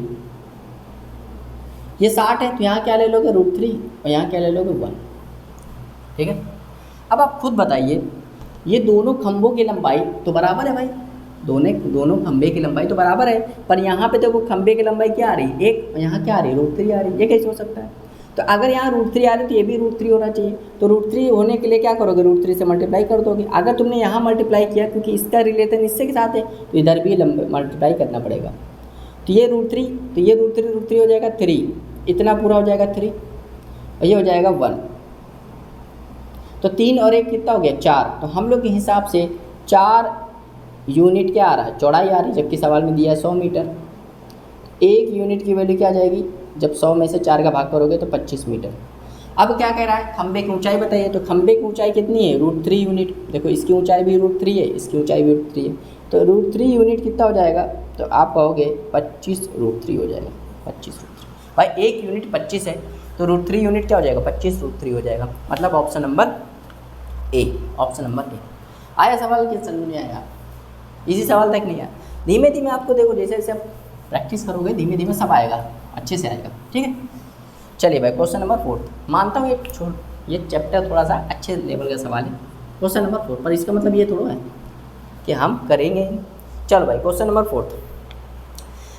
ये 60 है तो यहाँ क्या ले लोगे, √3, और यहाँ क्या ले लोगे, 1, ठीक है। अब आप खुद बताइए, ये दोनों खंभों की लंबाई तो बराबर है भाई, दोनों खंभे की लंबाई तो बराबर है, पर यहाँ पे देखो खंभे की लंबाई क्या आ रही है, 1, और यहाँ क्या आ रही है, √3 आ रही है। ये कैसे हो सकता है, तो अगर यहाँ √3 आ रही तो ये भी √3 होना चाहिए। तो √3 होने के लिए क्या करोगे, √3 से मल्टीप्लाई कर दोगे। अगर तुमने यहाँ मल्टीप्लाई किया क्योंकि इसका रिलेशन इससे के साथ है तो इधर भी मल्टीप्लाई करना पड़ेगा। तो ये √3, तो ये √3 हो जाएगा 3, इतना पूरा हो जाएगा 3 और ये हो जाएगा 1। तो 3 और 1 कितना हो गया 4। तो हम लोग के हिसाब से 4 यूनिट क्या आ रहा है, चौड़ाई आ रही है, जबकि सवाल में दिया है 100 मीटर। 1 यूनिट की वैल्यू क्या आ जाएगी, जब 100 में से 4 का भाग करोगे तो 25 मीटर। अब क्या कह रहा है, खंबे की ऊंचाई बताइए। तो खंबे की ऊंचाई कितनी है, √3 यूनिट। देखो इसकी ऊंचाई भी √3 है, इसकी ऊंचाई भी √3 है। तो √3 यूनिट कितना हो जाएगा, तो आप कहोगे 25 √3 हो जाएगा, 25 √3। भाई 1 यूनिट 25 है तो √3 यूनिट क्या हो जाएगा, 25 √3 हो जाएगा। मतलब option number A, option number A. आया सवाल कि समझ में आया, इसी सवाल तक नहीं आया। धीमे धीमे आपको देखो जैसे जैसे आप प्रैक्टिस करोगे धीमे धीमे सब आएगा, अच्छे से आएगा, ठीक है। चलिए भाई क्वेश्चन नंबर 4। मानता हूँ ये चैप्टर थोड़ा सा अच्छे लेवल का सवाल है, क्वेश्चन नंबर 4, पर इसका मतलब ये थोड़ा है कि हम करेंगे। चलो भाई क्वेश्चन नंबर 4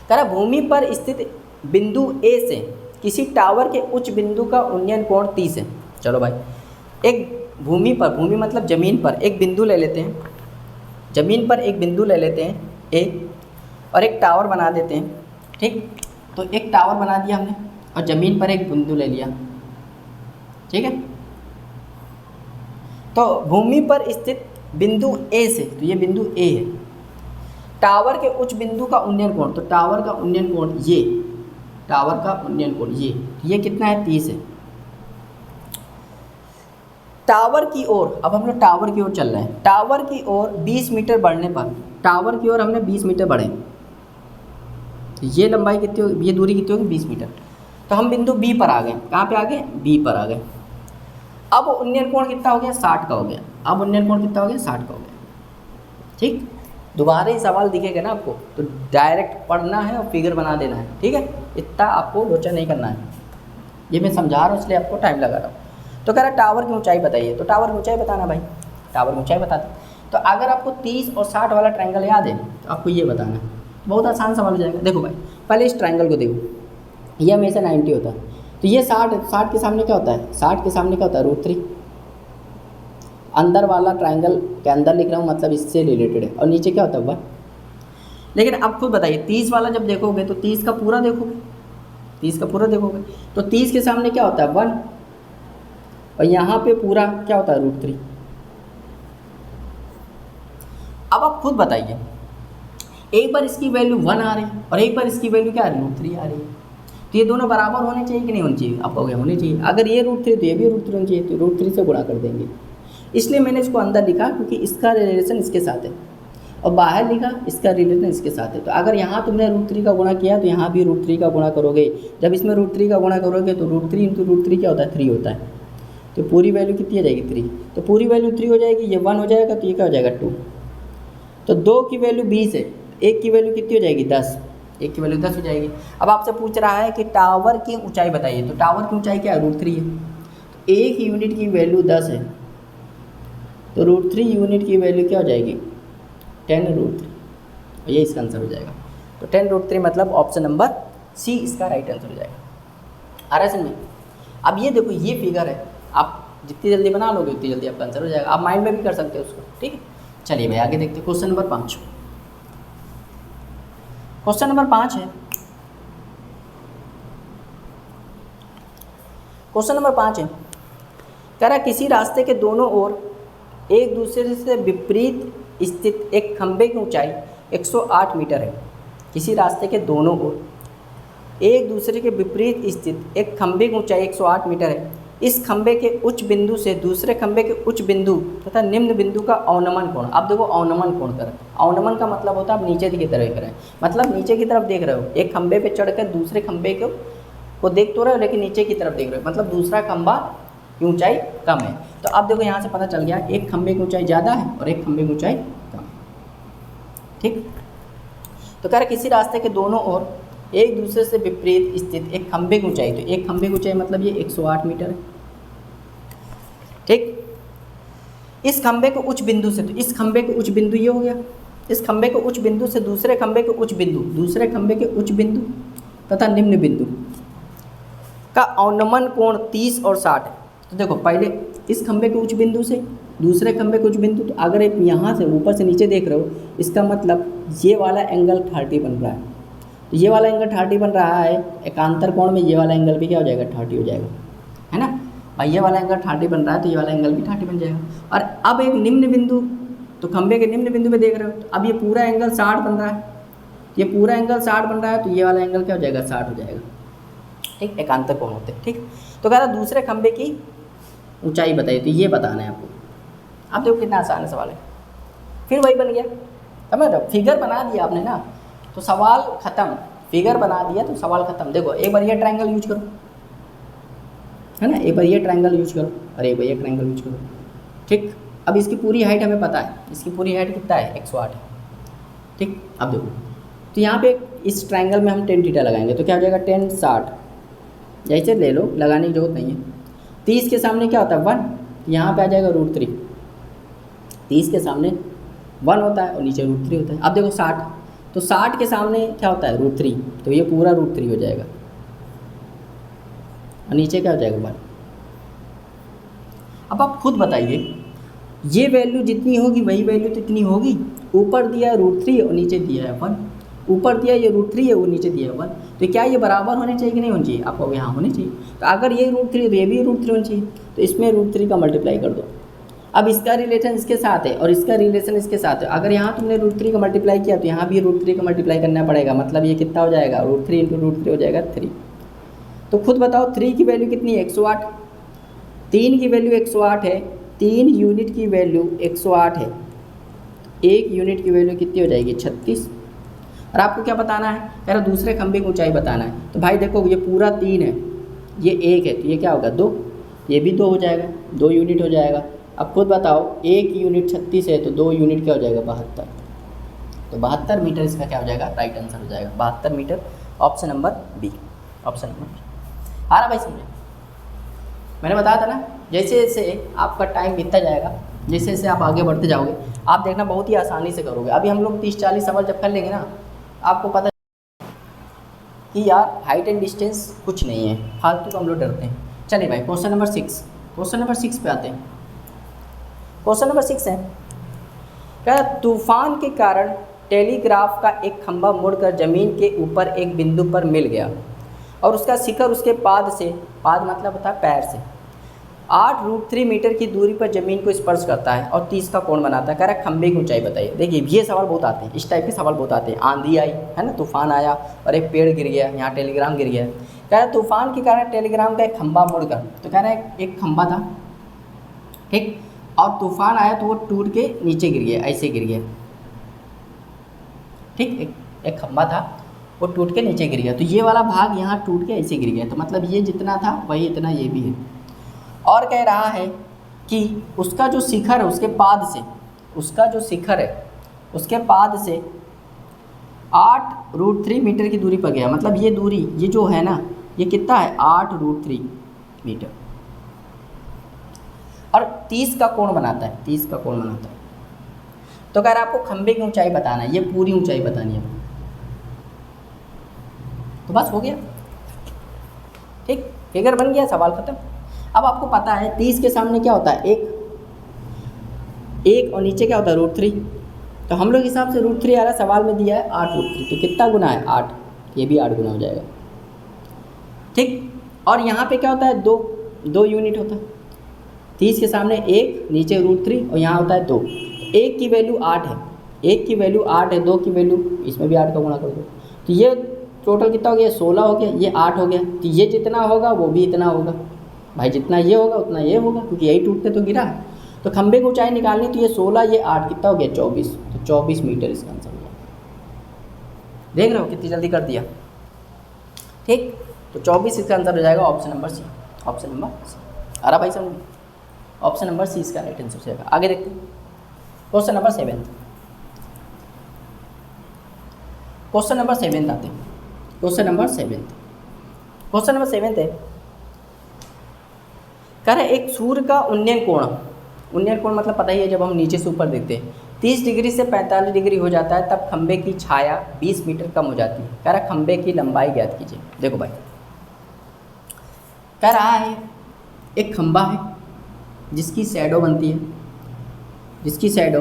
कह रहा भूमि पर स्थित बिंदु ए से किसी टावर के उच्च बिंदु का उन्नयन कोण 30 है। चलो भाई एक भूमि पर, भूमि मतलब ज़मीन पर एक बिंदु ले लेते हैं, ज़मीन पर एक बिंदु ले लेते हैं ए और एक टावर बना देते हैं, ठीक। तो एक टावर बना दिया हमने और ज़मीन पर एक बिंदु ले लिया, ठीक है। तो भूमि पर स्थित बिंदु ए से, तो ये बिंदु ए है, टावर के उच्च बिंदु का उन्नयन कोण, तो टावर का उन्नयन कोण ये, टावर का उन्नयन कोण ये कितना है 30 है। टावर की ओर, अब हम लोग टावर की ओर चल रहे हैं, टावर की ओर 20 मीटर बढ़ने पर, टावर की ओर हमने 20 मीटर बढ़े, तो ये लंबाई कितनी होगी, ये दूरी कितनी होगी 20 मीटर। तो हम बिंदु बी पर आ गए, कहाँ पे आ गए, बी पर आ गए। अब उन्नयन कोण कितना हो गया, 60 का हो गया। अब उन्नयन कोण कितना हो गया, 60 का हो गया, ठीक। दोबारा ही सवाल दिखेगा ना आपको, तो डायरेक्ट पढ़ना है और फिगर बना देना है, ठीक है। इतना आपको लोचा नहीं करना है, ये मैं समझा रहा हूँ इसलिए आपको टाइम लगा रहा हूँ। तो कह रहा है टावर की ऊंचाई बताइए, तो टावर की ऊंचाई बताना भाई, टावर की ऊंचाई बताते। तो अगर आपको 30 और 60 वाला ट्रायंगल याद है तो आपको ये बताना है, बहुत आसान सवाल हो जाएगा। देखो भाई पहले इस ट्रायंगल को देखो, ये हमेशा 90 होता है, तो ये 60 के सामने क्या होता है, 60 के सामने क्या होता है √3। अंदर वाला ट्रायंगल के अंदर लिख रहा हूँ मतलब इससे रिलेटेड है, और नीचे क्या होता है 1। लेकिन अब खुद बताइए 30 वाला जब देखोगे तो 30 का पूरा देखोगे, 30 का पूरा देखोगे तो 30 के सामने क्या होता है 1, और यहाँ पे पूरा क्या होता है √3। अब आप खुद बताइए, एक बार इसकी वैल्यू 1 आ रही है और एक बार इसकी वैल्यू क्या आ रही है √3 आ रही है, तो ये दोनों बराबर होने चाहिए कि नहीं होनी चाहिए, आप कहोगे होनी चाहिए। अगर ये √3 तो ये भी √3 होनी चाहिए, तो √3 से गुणा कर देंगे। इसलिए मैंने इसको अंदर लिखा क्योंकि इसका रिलेशन इसके साथ है, और बाहर लिखा इसका रिलेशन इसके साथ है। तो अगर यहाँ तुमने √3 का गुणा किया तो यहाँ भी √3 का गुणा करोगे। जब इसमें √3 का गुणा करोगे तो √3 × √3 क्या होता है 3 होता है, तो पूरी वैल्यू कितनी आ जाएगी 3। तो पूरी वैल्यू 3 हो जाएगी, ये 1 हो जाएगा तो ये क्या हो जाएगा 2। तो 2 की वैल्यू 20 है, 1 की वैल्यू कितनी हो जाएगी 10, 1 की वैल्यू 10 हो जाएगी। अब आपसे पूछ रहा है कि टावर की ऊंचाई बताइए, तो टावर की ऊंचाई क्या है √3 है, तो 1 यूनिट की वैल्यू 10 है, तो √3 यूनिट की वैल्यू क्या हो जाएगी 10 √3, ये इसका आंसर हो जाएगा। तो 10 √3 मतलब ऑप्शन नंबर सी इसका राइट आंसर हो जाएगा। आ रहा है समझ में। अब ये देखो ये फिगर है, आप जितनी जल्दी बना लोगे उतनी जल्दी आपका आंसर हो जाएगा। आप माइंड में भी कर सकते हो उसको, ठीक है। चलिए भाई आगे देखते हैं क्वेश्चन नंबर 5। क्वेश्चन नंबर 5 है, क्वेश्चन नंबर 5 है, कह रहा किसी रास्ते के दोनों ओर एक दूसरे से विपरीत स्थित एक खंभे की ऊंचाई 108 मीटर है। किसी रास्ते के दोनों ओर एक दूसरे के विपरीत स्थित एक खंभे की ऊंचाई 108 मीटर है। इस खंभे के उच्च बिंदु से दूसरे खंभे के उच्च बिंदु तथा निम्न बिंदु का अवनमन कोण। आप देखो अवनमन कोण करें, अवनमन का मतलब होता है आप नीचे की तरफ करें, मतलब नीचे की तरफ देख रहे हो, एक खंभे पे चढ़कर दूसरे खंभे को देख तो रहे हो लेकिन नीचे की तरफ देख रहे हो, मतलब दूसरा खंभा की ऊंचाई कम है। तो आप देखो यहाँ से पता चल गया एक खंभे की ऊंचाई ज़्यादा है और एक खंभे की ऊंचाई कम है, ठीक। तो कह रहे किसी रास्ते के दोनों ओर एक दूसरे से विपरीत स्थित एक खंभे की ऊंचाई, तो एक खंभे की ऊंचाई मतलब ये 108 मीटर है, ठीक। इस खंभे को उच्च बिंदु से, तो इस खंभे के उच्च बिंदु ये हो गया, इस खंभे के उच्च बिंदु से दूसरे खंभे के उच्च बिंदु, दूसरे खंभे के उच्च बिंदु तथा निम्न बिंदु का अनुमान कोण 30 और 60 है। तो देखो पहले इस खंबे के उच्च बिंदु से दूसरे खंबे के उच्च बिंदु, तो अगर आप यहाँ से ऊपर से नीचे देख रहे हो, इसका मतलब ये वाला एंगल 30 बन रहा है। तो ये वाला एंगल 30 बन रहा है, एकांतर कोण में ये वाला एंगल भी क्या हो जाएगा, 30 हो जाएगा, है ना भाई। ये वाला एंगल 30 बन रहा है तो ये वाला एंगल भी 30 बन जाएगा। और अब एक निम्न बिंदु, तो खंबे के निम्न बिंदु पे देख रहे हो, तो अब ये पूरा एंगल 60 बन रहा है, ये पूरा एंगल 60 बन रहा है, तो ये वाला एंगल क्या हो जाएगा, 60 हो जाएगा। ठीक, एकांतर कोण होते हैं। ठीक, तो कह रहा दूसरे खंबे की ऊंचाई बताइए, तो ये बताना है आपको। आप देखो कितना आसान सवाल है, फिर वही बन गया, समझ रहे हो, फिगर बना दिया आपने ना, तो सवाल खत्म, फिगर बना दिया तो सवाल खत्म। देखो एक बार ये ट्रायंगल यूज करो, है ना, एक बार ये ट्रायंगल यूज करो और एक बार ये ट्रायंगल यूज करो। ठीक, अब इसकी पूरी हाइट हमें पता है, इसकी पूरी हाइट कितना है, 108 है। ठीक, अब देखो, तो यहाँ पे इस ट्रायंगल में हम 10 थीटा लगाएंगे, तो क्या हो जाएगा, 10 60, जैसे ले लो, लगाने की जरूरत नहीं है। 30 के सामने क्या होता है, 1, यहाँ पे आ जाएगा √3, 30 के सामने 1 होता है और नीचे √3 होता है। अब देखो 60, तो 60 के सामने क्या होता है, √3, तो ये पूरा √3 हो जाएगा और नीचे क्या हो जाएगा, 1। अब आप खुद बताइए, ये वैल्यू जितनी होगी वही वैल्यू तो इतनी होगी। ऊपर दिया है √3 और नीचे दिया है 1, ऊपर दिया ये √3 है, वो नीचे दिया है 1, तो क्या ये बराबर होने चाहिए कि नहीं होनी चाहिए, आपको यहाँ होने चाहिए। तो अगर ये √3 तो ये भी √3 होनी चाहिए, तो इसमें √3 का मल्टीप्लाई कर दो। अब इसका रिलेशन इसके साथ है और इसका रिलेशन इसके साथ है, अगर यहाँ तुमने √3 का मल्टीप्लाई किया तो यहाँ भी √3 का मल्टीप्लाई करना पड़ेगा, मतलब ये कितना हो जाएगा, √3 × √3 हो जाएगा 3। तो खुद बताओ 3 की वैल्यू कितनी है, 108, 3 की वैल्यू 108 है, 3 यूनिट की वैल्यू 108 है, 1 यूनिट की वैल्यू कितनी हो जाएगी, 36। और आपको क्या बताना है, कह रहा दूसरे खंबे की ऊंचाई बताना है। तो भाई देखो ये पूरा 3 है, ये 1 है, तो ये क्या होगा 2, ये भी 2 हो जाएगा, 2 यूनिट हो जाएगा। अब खुद बताओ 1 यूनिट 36 है, तो 2 यूनिट क्या हो जाएगा, 72। तो 72 मीटर इसका क्या हो जाएगा, राइट आंसर हो जाएगा 72 meter, option number B, option number B. आ रहा भाई समझे, मैंने बताया था ना, जैसे जैसे आपका टाइम बीतता जाएगा, जैसे जैसे आप आगे बढ़ते जाओगे, आप देखना बहुत ही आसानी से करोगे। अभी हम लोग 30-40 सवाल जब कर लेंगे ना, आपको पता कि यार हाइट एंड डिस्टेंस कुछ नहीं है, फालतू को हम लोग डरते हैं। चलिए भाई क्वेश्चन नंबर 6, क्वेश्चन नंबर 6 पे आते हैं। क्वेश्चन नंबर 6 है, क्या तूफान के कारण टेलीग्राफ का एक खंभा मुड़कर जमीन के ऊपर एक बिंदु पर मिल गया और उसका शिखर उसके पाद से, पाद मतलब होता है पैर से, 8√3 मीटर की दूरी पर जमीन को स्पर्श करता है और 30 का कोण बनाता है। कह रहा है खंभे की ऊंचाई बताइए। देखिए ये सवाल बहुत आते हैं, इस टाइप के सवाल बहुत आते हैं। आंधी आई है ना, तूफान आया और एक पेड़ गिर गया, यहाँ टेलीग्राम गिर गया। कह रहा है तूफान के कारण टेलीग्राम का एक खंभा मुड़कर, तो कह रहा है एक खंभा था, ठीक, और तूफान आया तो वो टूट के नीचे गिर गया, ऐसे गिर गया, ठीक, एक खंभा था वो टूट के नीचे गिर गया, तो ये वाला भाग यहाँ टूट के ऐसे गिर गया, तो मतलब ये जितना था वही इतना ये भी है। और कह रहा है कि उसका जो शिखर है उसके पाद से, उसका जो शिखर है उसके पाद से 8√3 मीटर की दूरी पर गया, मतलब ये दूरी, ये जो है ना, ये कितना है, 8√3 मीटर, और 30 का कोण बनाता है, 30 का कोण बनाता है। तो कह रहा है आपको खंबे की ऊंचाई बताना है, ये पूरी ऊंचाई बतानी है, तो बस हो गया, ठीक, फिगर बन गया, सवाल खत्म। अब आपको पता है 30 के सामने क्या होता है, एक और नीचे क्या होता है, √3, तो हम लोग हिसाब से √3 आ रहा, सवाल में दिया है 8√3, तो कितना गुना है, 8, ये भी 8 गुना हो जाएगा, ठीक। और यहाँ पे क्या होता है, 2 यूनिट होता है, 30 के सामने 1, नीचे √3 और यहाँ होता है 2, 1 की वैल्यू 8 है, 1 की वैल्यू 8 है, 2 की वैल्यू, इसमें भी 8 का गुणा कर दो, तो ये टोटल कितना हो गया, 16 हो गया, ये 8 हो गया, तो ये जितना होगा वो भी इतना होगा भाई, जितना ये होगा उतना ये होगा, क्योंकि यही टूटते तो गिरा है। तो खंबे की ऊंचाई निकालनी, तो ये 16, ये 8, कितना हो गया, 24, तो 24 मीटर इसका आंसर हो गया। देख रहे हो कितनी जल्दी कर दिया, ठीक, तो 24 इसका आंसर हो जाएगा, option number C, option number C. आ रहा भाई समझ, ऑप्शन नंबर सी इसका राइट आंसर हो जाएगा। आगे देखते हैं क्वेश्चन नंबर 7, क्वेश्चन नंबर 7 आते हैं, क्वेश्चन नंबर 7, क्वेश्चन नंबर 7 है, कह रहा है एक सूर्य का उन्नयन कोण मतलब पता ही है, जब हम नीचे से ऊपर देखते हैं 30 डिग्री से 45 डिग्री हो जाता है, तब खंबे की छाया 20 मीटर कम हो जाती है। कह रहा है खंबे की लंबाई ज्ञात कीजिए। देखो भाई कह रहा है एक खंबा है जिसकी शैडो बनती है, जिसकी शैडो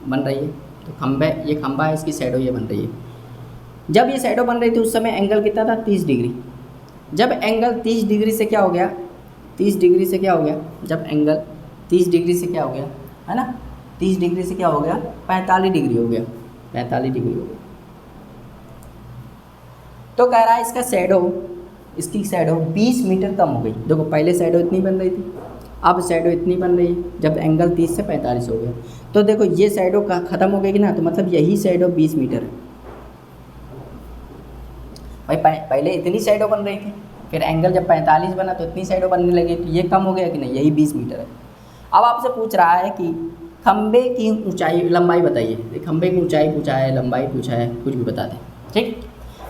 बन रही है। तो ये खंबा है, इसकी शैडो ये बन रही है। जब ये शैडो बन रही थी उस समय एंगल कितना था, 30 डिग्री। जब एंगल 30 डिग्री से क्या हो गया, 30 डिग्री से क्या हो गया, जब एंगल 30 डिग्री से क्या हो गया, है ना, 30 डिग्री से क्या हो गया, 45 डिग्री हो गया, 45 डिग्री हो गया। तो कह रहा है इसकी शैडो 20 मीटर कम हो गई। देखो पहले शैडो इतनी बन रही थी, अब शैडो इतनी बन रही है। जब एंगल 30 से 45 हो गया तो देखो ये शैडो का ख़त्म हो गई कि ना, तो मतलब यही शैडो 20 मीटर है। भाई पहले इतनी शैडो बन रही थी, फिर एंगल जब 45 बना तो इतनी शैडो बनने लगी, तो ये कम हो गया कि नहीं, यही 20 मीटर है। अब आपसे पूछ रहा है कि खंबे की ऊंचाई लंबाई बताइए। खंबे की ऊंचाई पूछा है, लंबाई पूछा है, कुछ भी बता दें, ठीक।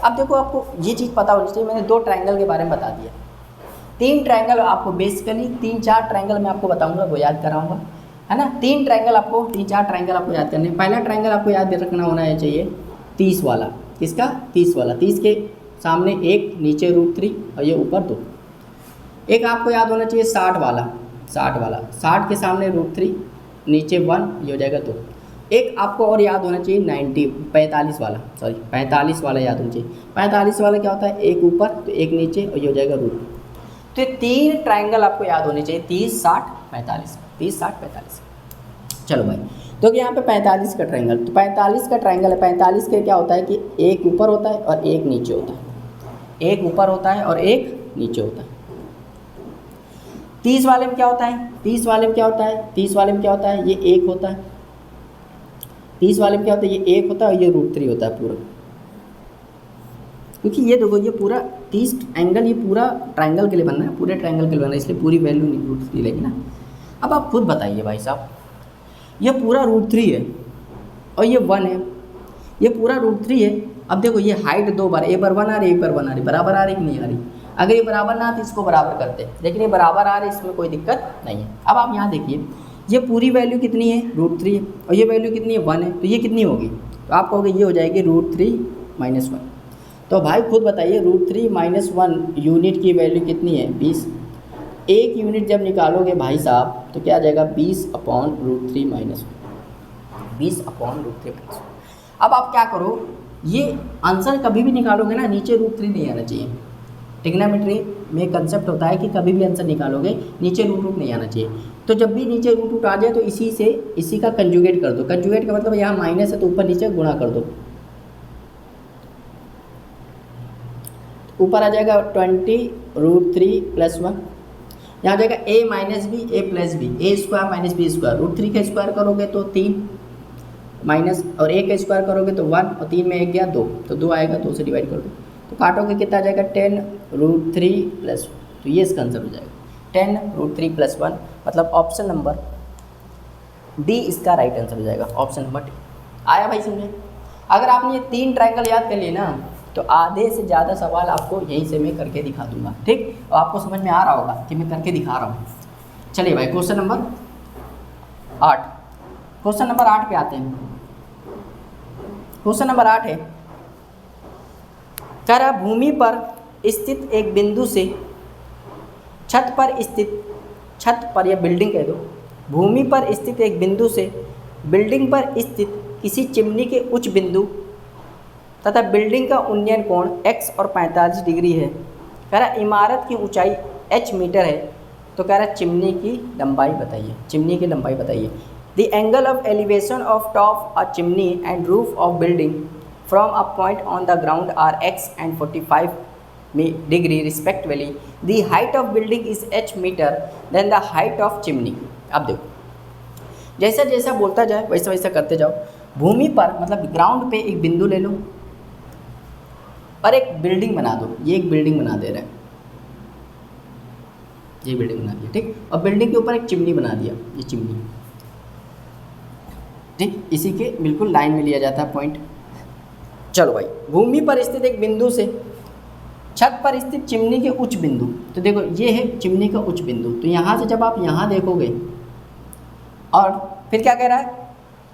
अब देखो आपको ये चीज़ पता होनी चाहिए, मैंने 2 ट्रायंगल के बारे में बता दिया। 3 ट्रायंगल आपको बेसिकली 3-4 ट्रायंगल मैं आपको बताऊंगा, वो याद कराऊंगा, है ना। 3 ट्रायंगल आपको 3-4 ट्रायंगल आपको याद करने। पहला ट्रायंगल आपको याद रखना होना चाहिए 30 वाला। किसका, 30 वाला। 30 के सामने 1, नीचे √3 और ये ऊपर 2। एक आपको याद होना चाहिए 60 वाला, 60 के सामने √3, नीचे 1, ये हो जाएगा 2। एक आपको और याद होना चाहिए 45 वाला, 45 वाला याद होना चाहिए। 45 वाला क्या होता है, 1 ऊपर तो 1 नीचे और ये हो जाएगा √2। तो 3 ट्रायंगल आपको याद होने चाहिए, 30, 60, 45, 30, 60, 45। चलो भाई, तो यहाँ पे 45 का ट्रायंगल, तो 45 का ट्रायंगल है। 45 के क्या होता है कि 1 ऊपर होता है और 1 नीचे होता है, 1 ऊपर होता है और 1 नीचे होता है। 30 वाले में क्या होता है, 30 वाले में क्या होता है, 30 वाले में क्या होता है, ये 1 होता है। 30 वाले में क्या होता है, ये 1 होता है और ये √3 होता है पूरा। क्योंकि ये देखो ये पूरा 30 एंगल ये पूरा ट्रायंगल के लिए बनना है, पूरे ट्रायंगल के लिए बनना है, इसलिए पूरी वैल्यू √3 लेगी ना। अब आप खुद बताइए भाई साहब, ये पूरा √3 है और ये 1 है, ये पूरा √3 है। अब देखो ये हाइट 2 बार, एक बार 1 आ रही है, एक बार 1 आ रही, बराबर आ रही कि नहीं आ रही। अगर ये बराबर ना आती इसको बराबर करते, लेकिन ये बराबर आ रही, इसमें कोई दिक्कत नहीं है। अब आप यहाँ देखिए, ये पूरी वैल्यू कितनी है, √3 है, और ये वैल्यू कितनी है, 1 है, तो ये कितनी होगी, तो आप कहोगे ये हो जाएगी √3 - 1। तो भाई खुद बताइए √3 - 1 यूनिट की वैल्यू कितनी है, 20। 1 यूनिट जब निकालोगे भाई साहब तो क्या आ जाएगा, 20/√3 - 1, 20/√3 - 1। अब आप क्या करो, ये आंसर कभी भी निकालोगे ना, नीचे √3 नहीं आना चाहिए। ट्रिग्नोमेट्री में कंसेप्ट होता है कि कभी भी आंसर निकालोगे नीचे √2 नहीं आना चाहिए। तो जब भी नीचे √2 आ जाए तो इसी का कंजुगेट कर दो। कंजुगेट का मतलब यहाँ माइनस है तो ऊपर नीचे गुणा कर दो, ऊपर आ जाएगा 20 √3 + 1, यहाँ आ जाएगा a - b a + b, a² - b²। √3 का स्क्वायर करोगे तो 3 माइनस, और 1 का स्क्वायर करोगे तो 1, और 3 में 1 गया 2, तो 2 आएगा, 2 से डिवाइड कर दो तो काटोगे कितना आ जाएगा, 10 √3 + 1। तो ये इसका आंसर हो जाएगा 10 √3 + 1, मतलब ऑप्शन नंबर डी इसका राइट आंसर हो जाएगा, ऑप्शन नंबर डी। आया भाई समझे। अगर आपने ये 3 ट्रायंगल याद कर लिए ना तो आधे से ज़्यादा सवाल आपको यहीं से मैं करके दिखा दूंगा, ठीक। और आपको समझ में आ रहा होगा कि मैं करके दिखा रहा हूँ। चलिए भाई क्वेश्चन नंबर 8, क्वेश्चन नंबर 8 पे आते हैं। क्वेश्चन नंबर 8 है, कह रहा भूमि पर स्थित एक बिंदु से छत पर या बिल्डिंग कह दो, भूमि पर स्थित एक बिंदु से बिल्डिंग पर स्थित किसी चिमनी के उच्च बिंदु तथा बिल्डिंग का उन्नयन कोण x और 45 डिग्री है। कह रहा इमारत की ऊंचाई h मीटर है, तो कह रहा चिमनी की लंबाई बताइए, चिमनी की लंबाई बताइए। The angle of elevation of top a chimney and roof of building from a point on the ground are x and 45 degree respectively. The height of building is h metre then the height of chimney. अब देखो जैसा जैसा बोलता जाए वैसा वैसा करते जाओ। भूमि पर मतलब ग्राउंड पे एक बिंदु ले लो और एक बिल्डिंग बना दो। ये एक बिल्डिंग बना दे रहा है, ये बिल्डिंग बना दिया, ठीक। और बिल्डिंग के ऊपर एक चिमनी बना दिया, ये चिमनी, ठीक। इसी के बिल्कुल लाइन में लिया जाता है पॉइंट। चलो भाई, भूमि पर स्थित एक बिंदु से छत पर स्थित चिमनी के उच्च बिंदु, तो देखो ये है चिमनी का उच्च बिंदु। तो यहाँ से जब आप यहाँ देखोगे और फिर क्या कह रहा है,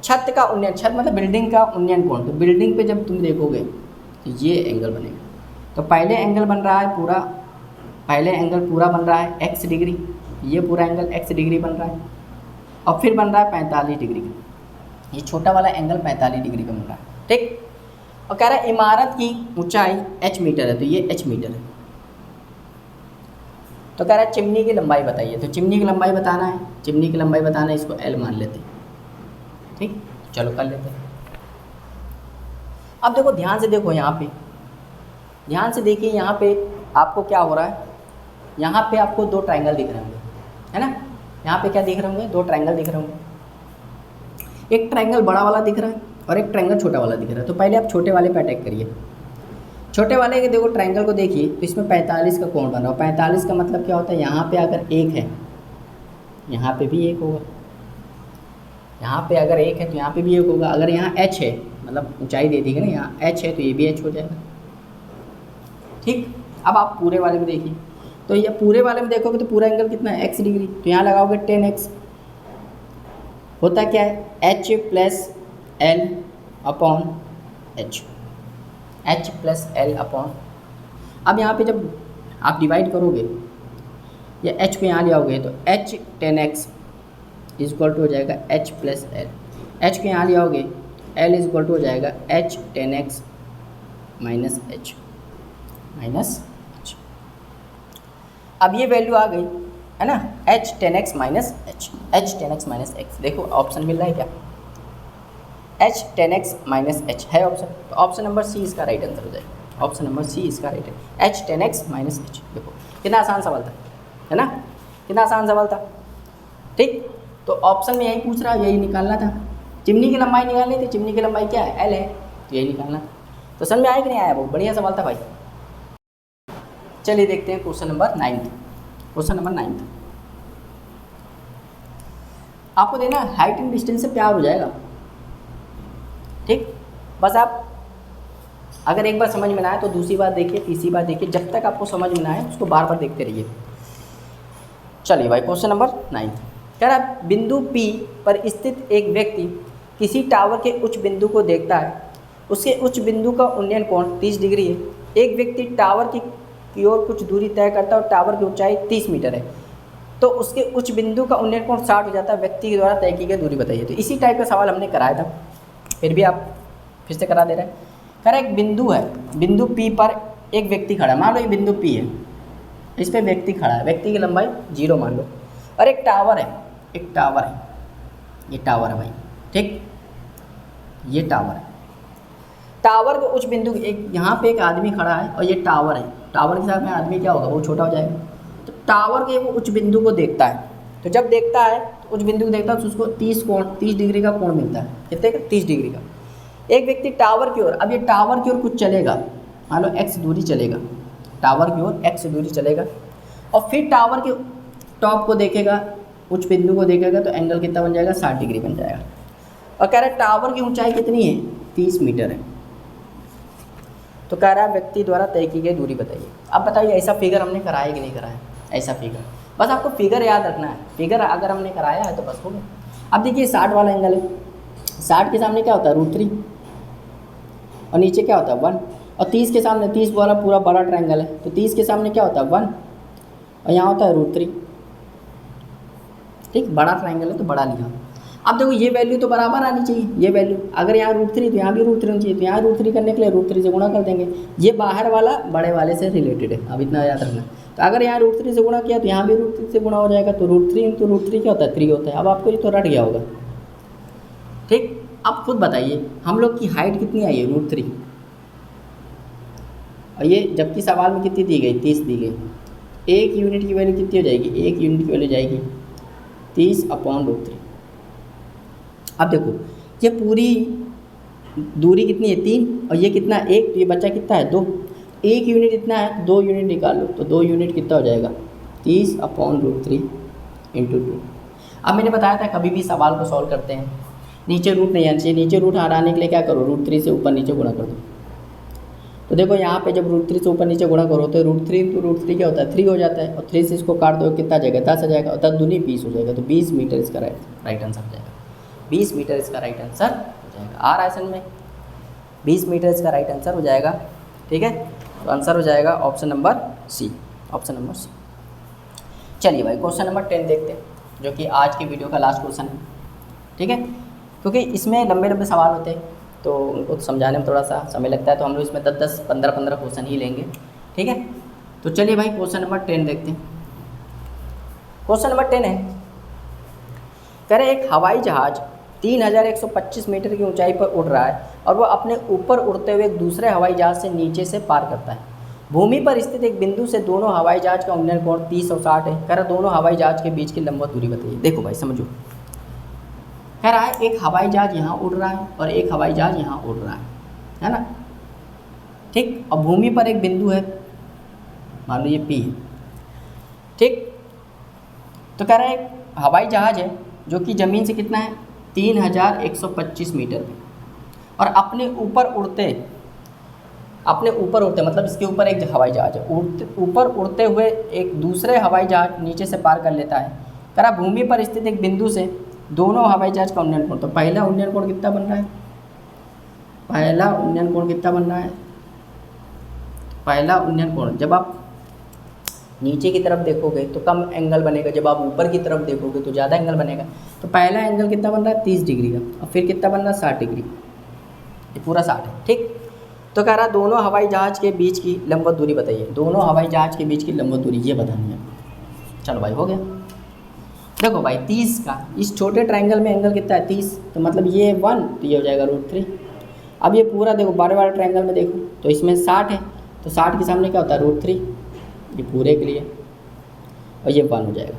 छत का उन्नयन, छत मतलब बिल्डिंग का उन्नयन कोण। तो बिल्डिंग पे जब तुम देखोगे तो ये एंगल बनेगा। तो पहले एंगल बन रहा है पूरा पहले एंगल पूरा बन रहा है x डिग्री, ये पूरा एंगल x डिग्री बन रहा है, और फिर बन रहा है 45 डिग्री का। ये छोटा वाला एंगल 45 डिग्री का बन रहा है, ठीक। और कह रहा है इमारत की ऊंचाई h मीटर है, तो ये h मीटर है। तो कह रहा है चिमनी की लंबाई बताइए, तो चिमनी की लंबाई बताना है, चिमनी की लंबाई बताना है, इसको L मान लेते हैं, ठीक। चलो कर लेते हैं। अब देखो ध्यान से देखो, यहाँ पे ध्यान से देखिए, यहाँ पे आपको क्या हो रहा है, यहाँ पे आपको दो ट्रायंगल दिख रहे होंगे, है ना। यहाँ पे क्या दिख रहे होंगे, दो ट्रायंगल दिख रहे होंगे। एक ट्रायंगल बड़ा वाला दिख रहा है और एक ट्रायंगल छोटा वाला दिख रहा है। तो पहले आप छोटे वाले पे अटैक करिए। छोटे वाले के देखो ट्रायंगल को देखिए, तो इसमें 45 का कोण बन रहा है। 45 का मतलब क्या होता है, यहाँ पे अगर एक है, यहाँ पे भी एक होगा, यहाँ पे अगर एक है तो यहाँ पे भी एक होगा। अगर यहाँ h है, मतलब ऊंचाई दे दी गई ना, यहाँ h है तो ये भी h हो जाएगा, ठीक। अब आप पूरे वाले में देखिए, तो ये पूरे वाले में देखोगे तो पूरा एंगल कितना है, x डिग्री, तो यहाँ लगाओगे 10x। होता क्या है, h plus l upon h, h plus l upon. अब यहाँ पे जब आप डिवाइड करोगे या h को यहाँ ले आओगे तो h 10x is equal to हो जाएगा h प्लस l। h को यहाँ ले आओगे l इज इक्वल टू हो जाएगा h 10x minus h minus h। अब ये वैल्यू आ गई है ना, h 10x minus h, h 10x minus x। देखो ऑप्शन मिल रहा है क्या, h 10x माइनस h है ऑप्शन, तो ऑप्शन नंबर सी इसका राइट आंसर हो जाएगा। ऑप्शन नंबर सी इसका राइट है, h 10x माइनस h। देखो कितना आसान सवाल था, है ना, कितना आसान सवाल था, ठीक। तो ऑप्शन में यही पूछ रहा है, यही निकालना था। चिमनी की लंबाई निकालनी थी, चिमनी की लंबाई क्या है, L है, तो यही निकालना था। तो समझ में आया कि नहीं आया, बहुत बढ़िया सवाल था भाई। चलिए देखते हैं क्वेश्चन नंबर 9। क्वेश्चन नंबर 9 आपको देना हाइट एंड डिस्टेंस से प्यार हो जाएगा, ठीक। बस आप अगर एक बार समझ में ना आए तो दूसरी बार देखिए, तीसरी बार देखिए, जब तक आपको समझ में ना आए उसको बार बार देखते रहिए। चलिए भाई क्वेश्चन नंबर 9 कह रहा है बिंदु P पर स्थित एक व्यक्ति किसी टावर के उच्च बिंदु को देखता है, उसके उच्च बिंदु का उन्नयन कोण 30 डिग्री है। एक व्यक्ति टावर की ओर कुछ दूरी तय करता है और टावर की ऊंचाई 30 मीटर है, तो उसके उच्च बिंदु का उन्नयन कोण 60 हो जाता है। व्यक्ति के द्वारा तय की गई दूरी बताइए। तो इसी टाइप का सवाल हमने कराया था, फिर भी आप फिर से करा दे रहे हैं। कह रहा है एक बिंदु है, बिंदु P पर एक व्यक्ति खड़ा है, मान लो ये बिंदु P है, इस पर व्यक्ति खड़ा है, व्यक्ति की लंबाई 0 मान लो, और एक टावर है, एक टावर है, ये टावर है भाई, ठीक, ये टावर है। टावर के उच्च बिंदु एक यहाँ पे एक आदमी खड़ा है और ये टावर है, टावर के साथ में आदमी क्या होगा, वो छोटा हो जाएगा। तो टावर के वो उच्च बिंदु को देखता है, तो जब देखता है तो उच्च बिंदु को देखता है तो उसको 30 डिग्री का कोण मिलता है। कितने का, 30 डिग्री का। एक व्यक्ति टावर की ओर, अब ये टावर की ओर कुछ चलेगा, मान लो x दूरी चलेगा, टावर की ओर x दूरी चलेगा, और फिर टावर के टॉप को देखेगा, उच्च बिंदु को देखेगा, तो एंगल कितना बन जाएगा, 60 डिग्री बन जाएगा। और कह रहा है टावर की ऊंचाई कितनी है, 30 मीटर है। तो कह रहा है व्यक्ति द्वारा तय की गई दूरी बताइए। अब बताइए ऐसा फिगर हमने कराया कि नहीं कराया, ऐसा फिगर, बस आपको फिगर याद रखना है। फिगर अगर हमने कराया है तो बस हो गया। अब देखिए 60 वाला एंगल है, 60 के सामने क्या होता है, √3, और नीचे क्या होता है 1, और 30 के सामने, 30 वाला पूरा बड़ा ट्रायंगल है, तो 30 के सामने क्या होता है 1, और यहाँ होता है √3, ठीक। बड़ा ट्रायंगल है तो बड़ा लिखा। अब देखो ये वैल्यू तो बराबर आनी चाहिए, ये वैल्यू अगर यहाँ √3 तो यहाँ भी √3 होनी चाहिए, तो यहाँ √3 करने के लिए √3 से गुणा कर देंगे। ये बाहर वाला बड़े वाले से रिलेटेड है, अब इतना याद रखना। तो अगर यहाँ √3 से गुणा किया तो यहाँ भी √3 से गुणा हो जाएगा, तो √3 इंटू √3 क्या होता है, 3 होता है। अब आपको ये तो रट गया होगा, ठीक। अब खुद बताइए हम लोग की हाइट कितनी आई है, √3, और ये जबकि सवाल में कितनी दी गई, 30 दी गई। एक यूनिट की वैल्यू कितनी हो जाएगी, एक यूनिट की वैल्यू जाएगी 30/√3। अब देखो ये पूरी दूरी कितनी है, 3, और ये कितना 1, तो ये बच्चा कितना है 2। 1 यूनिट इतना है, 2 यूनिट निकाल लो, तो 2 यूनिट कितना हो जाएगा, 30/√3 × 2। अब मैंने बताया था कभी भी सवाल को सॉल्व करते हैं नीचे रूट नहीं आना चाहिए, नीचे रूट हटाने के लिए क्या करो, √3 से ऊपर नीचे गुणा कर दो। तो देखो यहाँ पे जब √3 से ऊपर नीचे गुणा करो तो √3 × √3 क्या होता है, 3 हो जाता है, और 3 से इसको काट दो कितना जाएगा, 10 आ जाएगा, और 10 दूनी 20 हो जाएगा। तो 20 मीटर इसका राइट आंसर हो जाएगा, 20 मीटर इसका राइट आंसर हो जाएगा। आ रहा है समझ में, 20 मीटर इसका राइट आंसर हो जाएगा, ठीक है। तो आंसर हो जाएगा option number C. Option number C. चलिए भाई क्वेश्चन नंबर 10 देखते हैं, जो कि आज की वीडियो का लास्ट क्वेश्चन है, ठीक है। क्योंकि इसमें लंबे लंबे सवाल होते हैं तो उनको समझाने में थोड़ा सा समय लगता है, तो हम लोग इसमें 10-10, 15-15 क्वेश्चन ही लेंगे, ठीक है। तो चलिए भाई क्वेश्चन नंबर 10 देखते हैं। क्वेश्चन नंबर 10 है, कह रहे एक हवाई जहाज 3125 मीटर की ऊंचाई पर उड़ रहा है और वह अपने ऊपर उड़ते हुए एक दूसरे हवाई जहाज से नीचे से पार करता है। भूमि पर स्थित एक बिंदु से दोनों हवाई जहाज का उन्नयन कोण 30 और 60 है। कह रहा दोनों हवाई जहाज के बीच की लंबवत दूरी बताइए। देखो भाई समझो, कह रहा है एक हवाई जहाज यहाँ उड़ रहा है और एक हवाई जहाज यहाँ उड़ रहा है ना, ठीक। और भूमि पर एक बिंदु है, मान लो ये P है, ठीक। तो कह रहा है एक हवाई जहाज है जो कि ज़मीन से कितना है 3125 मीटर पे, और अपने ऊपर उड़ते मतलब इसके ऊपर एक हवाई जहाज है, ऊपर उड़ते हुए एक दूसरे हवाई जहाज नीचे से पार कर लेता है। कह रहा भूमि पर स्थित एक बिंदु से दोनों हवाई जहाज का उन्नयन कोण, तो पहला उन्नयन कोण कितना बन रहा है, पहला उन्नयन कोण कितना बन रहा है, पहला उन्नयन कोण जब आप नीचे की तरफ देखोगे तो कम एंगल बनेगा, जब आप ऊपर की तरफ देखोगे तो ज़्यादा एंगल बनेगा। तो पहला एंगल कितना बन रहा है 30 डिग्री का, और फिर कितना बन रहा है 60 डिग्री, ये पूरा 60 है, ठीक। तो कह रहा दोनों हवाई जहाज के बीच की लंबवत दूरी बताइए, दोनों हवाई जहाज के बीच की लंबवत दूरी ये बतानी है। चलो भाई हो गया। देखो भाई 30 का इस छोटे ट्रायंगल में एंगल कितना है 30, तो मतलब ये 1 तो ये हो जाएगा √3। अब ये पूरा देखो बड़े बड़े ट्रायंगल में देखो तो इसमें 60 है, तो 60 के सामने क्या होता है √3, ये पूरे के लिए, और ये 1 हो जाएगा।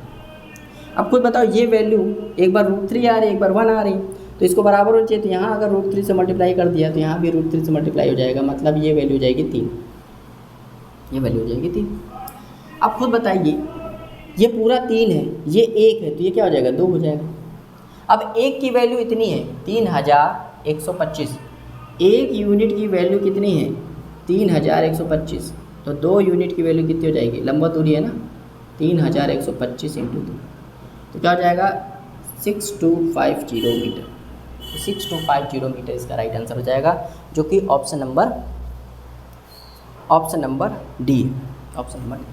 अब खुद बताओ ये वैल्यू एक बार √3 आ रही है, एक बार 1 आ रही है, तो इसको बराबर होना चाहिए। तो यहाँ अगर √3 से मल्टीप्लाई कर दिया तो यहाँ भी √3 से मल्टीप्लाई हो जाएगा, मतलब ये वैल्यू हो जाएगी 3, ये वैल्यू हो जाएगी 3। अब खुद बताइए ये पूरा 3 है, ये 1 है, तो ये क्या हो जाएगा 2 हो जाएगा। अब एक की वैल्यू इतनी है 3125, एक यूनिट की वैल्यू कितनी है 3125, तो 2 यूनिट की वैल्यू कितनी हो जाएगी, लंबवत दूरी है ना 3125 × 2, तो क्या हो जाएगा 6250 मीटर। 6250 मीटर इसका राइट आंसर हो जाएगा, जो कि ऑप्शन नंबर डी है, ऑप्शन नंबर डी।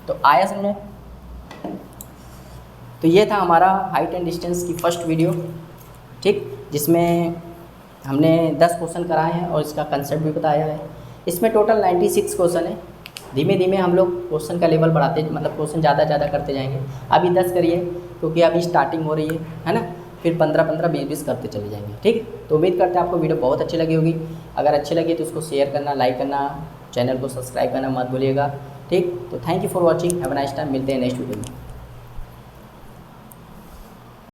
तो आया समझे। तो ये था हमारा हाइट एंड डिस्टेंस की फर्स्ट वीडियो, ठीक, जिसमें हमने 10 क्वेश्चन कराए हैं और इसका कंसेप्ट भी बताया है। इसमें टोटल 96 क्वेश्चन है। धीमे धीमे हम लोग क्वेश्चन का लेवल बढ़ाते, मतलब क्वेश्चन ज़्यादा करते जाएंगे। अभी 10 करिए क्योंकि अभी स्टार्टिंग हो रही है ना, फिर 15-15, 20-20 करते चले जाएंगे, ठीक। तो उम्मीद करते हैं आपको वीडियो बहुत अच्छी लगी होगी। अगर अच्छी लगी तो उसको शेयर करना, लाइक करना, चैनल को सब्सक्राइब करना मत भूलिएगा, ठीक। तो thank you for watching, have a nice time, मिलते हैं नेक्स्ट वीडियो में।